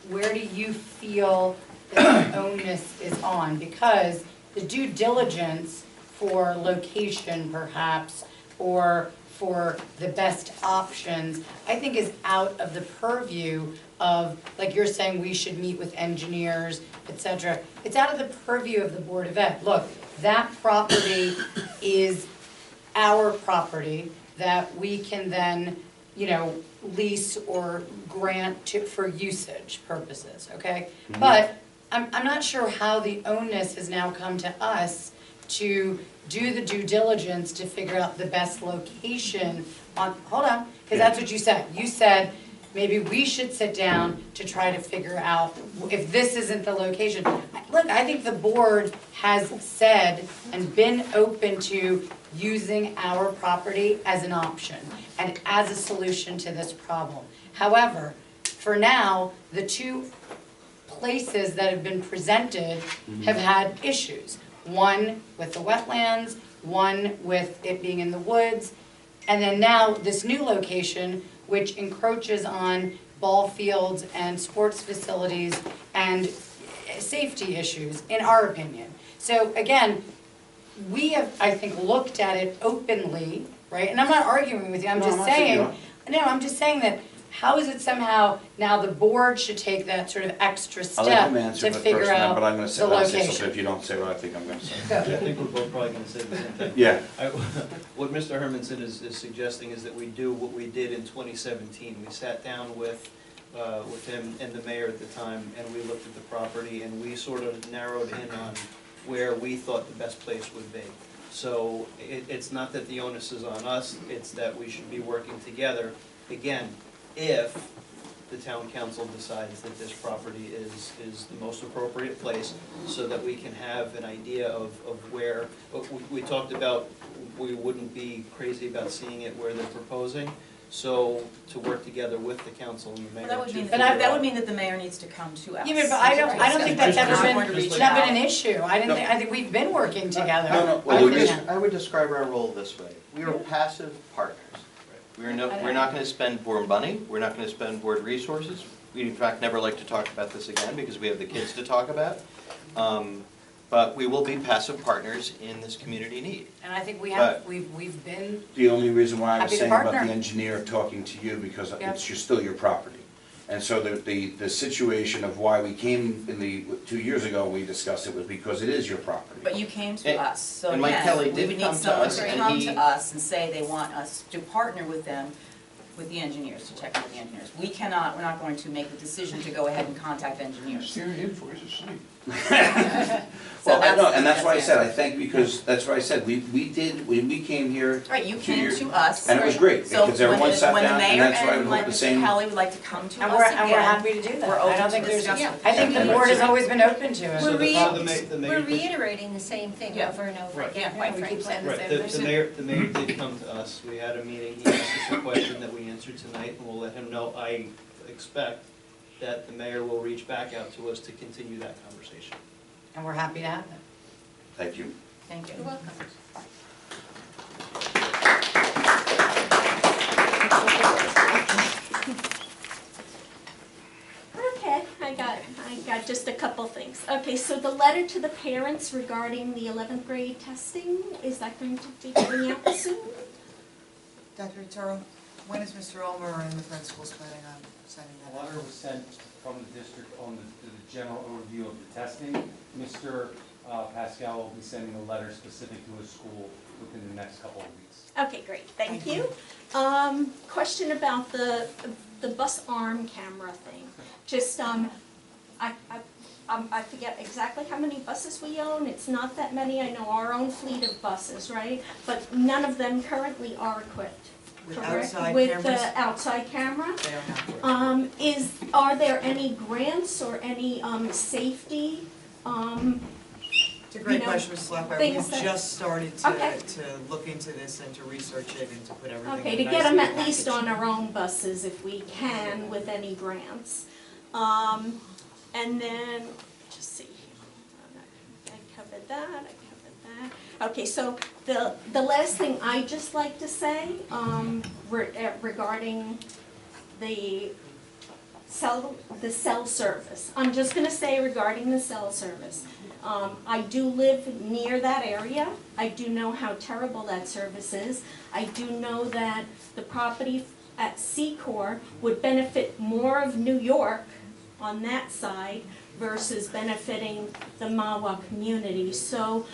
Speaker 12: Where do you feel that the onus is on? Because the due diligence for location perhaps, or for the best options, I think is out of the purview of, like you're saying, we should meet with engineers, et cetera. It's out of the purview of the Board of Ed. Look, that property is our property that we can then, lease or grant for usage purposes, okay?
Speaker 18: Mhm.
Speaker 12: But I'm not sure how the onus has now come to us to do the due diligence to figure out the best location on, hold on, because that's what you said. You said maybe we should sit down to try to figure out if this isn't the location. Look, I think the board has said and been open to using our property as an option and as a solution to this problem. However, for now, the two places that have been presented have had issues. One with the wetlands, one with it being in the woods, and then now this new location, which encroaches on ball fields and sports facilities and safety issues, in our opinion. So again, we have, I think, looked at it openly, right? And I'm not arguing with you, I'm just saying, I'm just saying that how is it somehow now the board should take that sort of extra
Speaker 18: I'll let
Speaker 12: step
Speaker 18: him answer
Speaker 12: to
Speaker 18: the
Speaker 12: figure
Speaker 18: first one,
Speaker 12: out
Speaker 18: but I'm gonna say,
Speaker 12: the
Speaker 18: I'll say
Speaker 12: location?
Speaker 18: something if you don't say what I think I'm gonna say.
Speaker 12: Go.
Speaker 4: I think we're both probably gonna say the same thing.
Speaker 18: Yeah.
Speaker 4: What Mr. Hermanson is suggesting is that we do what we did in 2017. We sat down with him and the mayor at the time, and we looked at the property, and we sort of narrowed in on where we thought the best place would be. So it's not that the onus is on us, it's that we should be working together, again, if the town council decides that this property is the most appropriate place, so that we can have an idea of where, we talked about, we wouldn't be crazy about seeing it where they're proposing, so to work together with the council and the mayor.
Speaker 1: That would
Speaker 4: to
Speaker 1: mean,
Speaker 4: figure
Speaker 1: that
Speaker 4: out-
Speaker 1: would mean that the mayor needs to come to us.
Speaker 12: Yeah, but I don't think that's ever been,
Speaker 1: Reach
Speaker 12: not been
Speaker 1: out.
Speaker 12: an issue. I think we've been working together.
Speaker 8: I would describe our role this way. We are passive partners. We're not gonna spend board money, we're not gonna spend board resources. We in fact never like to talk about this again because we have the kids to talk about. But we will be passive partners in this community need.
Speaker 12: And I think we have, we've been,
Speaker 18: The only reason why I was
Speaker 12: Happy to
Speaker 18: saying about
Speaker 12: partner.
Speaker 18: the engineer talking to you, because
Speaker 12: Yeah.
Speaker 18: it's still your property. And so the situation of why we came 2 years ago, we discussed it, was because it is your property.
Speaker 1: But you came to
Speaker 8: And-
Speaker 1: us, so
Speaker 8: and Mike Kelly
Speaker 1: again, we
Speaker 8: did
Speaker 1: would
Speaker 8: come
Speaker 1: need
Speaker 8: to
Speaker 1: someone
Speaker 8: us,
Speaker 1: to
Speaker 8: and
Speaker 1: come
Speaker 8: he-
Speaker 1: to us and say they want us to partner with them, with the engineers, to check with the engineers. We're not going to make the decision to go ahead and contact engineers.
Speaker 9: Steering in for his asleep.
Speaker 18: Well, I know, and that's why I
Speaker 1: that's
Speaker 18: said,
Speaker 1: it.
Speaker 18: I think, because, that's why I said, we did, when we came here.
Speaker 1: Right, you
Speaker 18: 2
Speaker 1: came
Speaker 18: years-
Speaker 1: to us.
Speaker 18: And it was great,
Speaker 1: So
Speaker 18: because everyone sat
Speaker 1: when the
Speaker 18: down, and
Speaker 1: mayor
Speaker 18: that's why I
Speaker 1: and
Speaker 18: hope the
Speaker 1: Mr.
Speaker 18: same.
Speaker 1: Kelly would like to come to
Speaker 12: and
Speaker 1: us
Speaker 12: we're,
Speaker 1: again.
Speaker 12: and we're happy to do that.
Speaker 1: We're
Speaker 12: I
Speaker 1: open
Speaker 12: don't
Speaker 1: to
Speaker 12: think there's,
Speaker 1: discuss it.
Speaker 12: I think the board has always been open to it.
Speaker 4: So the
Speaker 11: We're
Speaker 4: mayor did-
Speaker 11: reiterating the same thing
Speaker 1: Yeah.
Speaker 11: over and over
Speaker 4: Right.
Speaker 11: again,
Speaker 1: Yeah,
Speaker 11: quite
Speaker 1: we keep
Speaker 11: frankly.
Speaker 1: saying the
Speaker 4: Right,
Speaker 1: same.
Speaker 4: the mayor did come to us, we had a meeting, he asked us a question that we answered tonight, and we'll let him know. I expect that the mayor will reach back out to us to continue that conversation.
Speaker 12: And we're happy to have it.
Speaker 18: Thank you.
Speaker 1: Thank you.
Speaker 11: You're welcome.
Speaker 3: Okay, I got just a couple things. Okay, so the letter to the parents regarding the 11th grade testing, is that going to be going out soon?
Speaker 6: Dr. Turo, when is Mr. Ulmer and the principals planning on sending that
Speaker 14: A
Speaker 6: out?
Speaker 14: letter was sent from the district on the general overview of the testing. Mr. Pascal will be sending a letter specific to his school within the next couple of weeks.
Speaker 3: Okay, great, thank you. Question about the bus arm camera thing. Just, I forget exactly how many buses we own, it's not that many, I know our own fleet of buses, right? But none of them currently are equipped,
Speaker 6: With
Speaker 3: correct?
Speaker 6: outside
Speaker 3: With
Speaker 6: cameras?
Speaker 3: the outside camera?
Speaker 6: They are not.
Speaker 3: Are there any grants or any, safety,
Speaker 6: It's a great
Speaker 3: you know,
Speaker 6: question, Mrs. Blackwell.
Speaker 3: things
Speaker 6: We've
Speaker 3: that-
Speaker 6: just started
Speaker 3: Okay.
Speaker 6: to look into this and to research it and to put everything
Speaker 3: Okay,
Speaker 6: in
Speaker 3: to
Speaker 6: a
Speaker 3: get
Speaker 6: nice
Speaker 3: them
Speaker 6: neat
Speaker 3: at least
Speaker 6: package.
Speaker 3: on our own buses if we can with any grants. And then, just see here, I covered that. Okay, so the last thing I'd just like to say, regarding the cell service. I'm just gonna say regarding the cell service. I do live near that area. I do know how terrible that service is. I do know that the property at Secor would benefit more of New York on that side versus benefiting the Mahwah community. So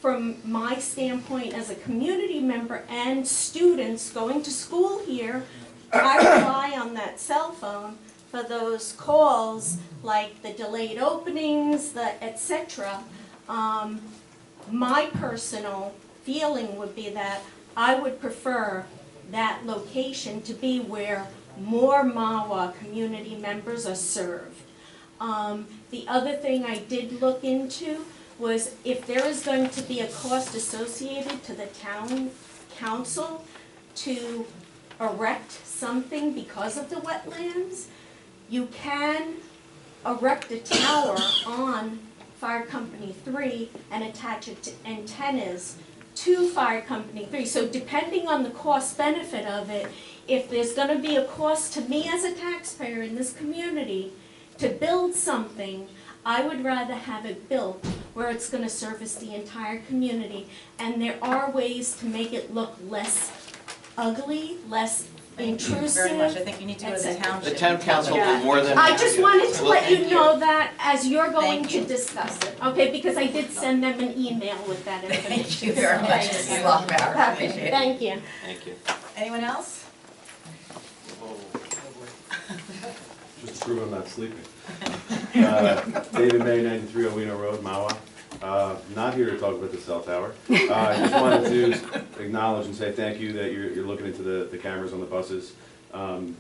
Speaker 3: from my standpoint as a community member and students going to school here, I rely on that cell phone for those calls, like the delayed openings, the et cetera. My personal feeling would be that I would prefer that location to be where more Mahwah community members are served. The other thing I did look into was if there is going to be a cost associated to the town council to erect something because of the wetlands, you can erect a tower on Fire Company 3 and attach it to antennas to Fire Company 3. So depending on the cost benefit of it, if there's going to be a cost to me as a taxpayer in this community to build something, I would rather have it built where it's going to service the entire community. And there are ways to make it look less ugly, less intrusive.
Speaker 1: Thank you very much. I think you need to go to the township.
Speaker 8: The town council will more than.
Speaker 3: I just wanted to
Speaker 8: Well,
Speaker 3: let you
Speaker 8: thank
Speaker 3: know that as you're going
Speaker 1: Thank
Speaker 3: to
Speaker 1: you.
Speaker 3: discuss it, okay? Because I did send them an email with that information.
Speaker 1: Thank you very much, Mrs. Lochbauer.
Speaker 3: Happy.
Speaker 1: Appreciate it.
Speaker 3: Thank you.
Speaker 8: Thank you.
Speaker 1: Anyone else?
Speaker 19: Just to prove I'm not sleeping. David May, 93 Owino Road, Mahwah. Not here to talk about the cell tower. I just wanted to acknowledge and say thank you that you're looking into the cameras on the buses. And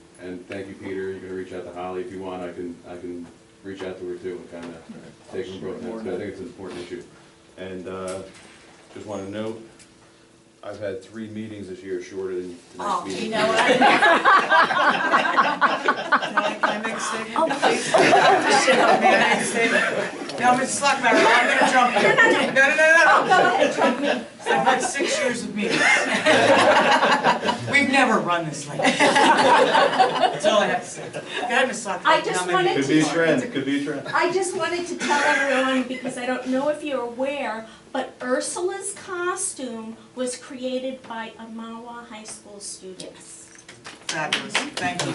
Speaker 19: thank you, Peter. You're gonna reach out to Holly if you want. I can reach out to her too and kind of take them both notes, but I think it's an important issue. And just want to note, I've had 3 meetings this year shorter than tonight's meeting.
Speaker 1: You know what?
Speaker 6: Can I make a statement, please? May I make a statement? No, Mrs. Lochbauer, I'm gonna jump you. No.
Speaker 3: Go ahead, trust me.
Speaker 6: I've had 6 years of meetings. We've never run this late. That's all I have to say. Go ahead, Mrs. Lochbauer.
Speaker 3: I just wanted
Speaker 19: Could be a trend, could be a trend.
Speaker 3: I just wanted to tell everyone, because I don't know if you're aware, but Ursula's costume was created by a Mahwah High School student.
Speaker 6: Fabulous, thank you.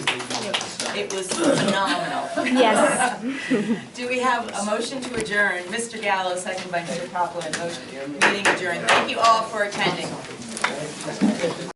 Speaker 1: It was phenomenal.
Speaker 3: Yes.
Speaker 1: Do we have a motion to adjourn? Mr. Gallo, second by Mr. Copeland. Motion, meeting adjourned. Thank you all for attending.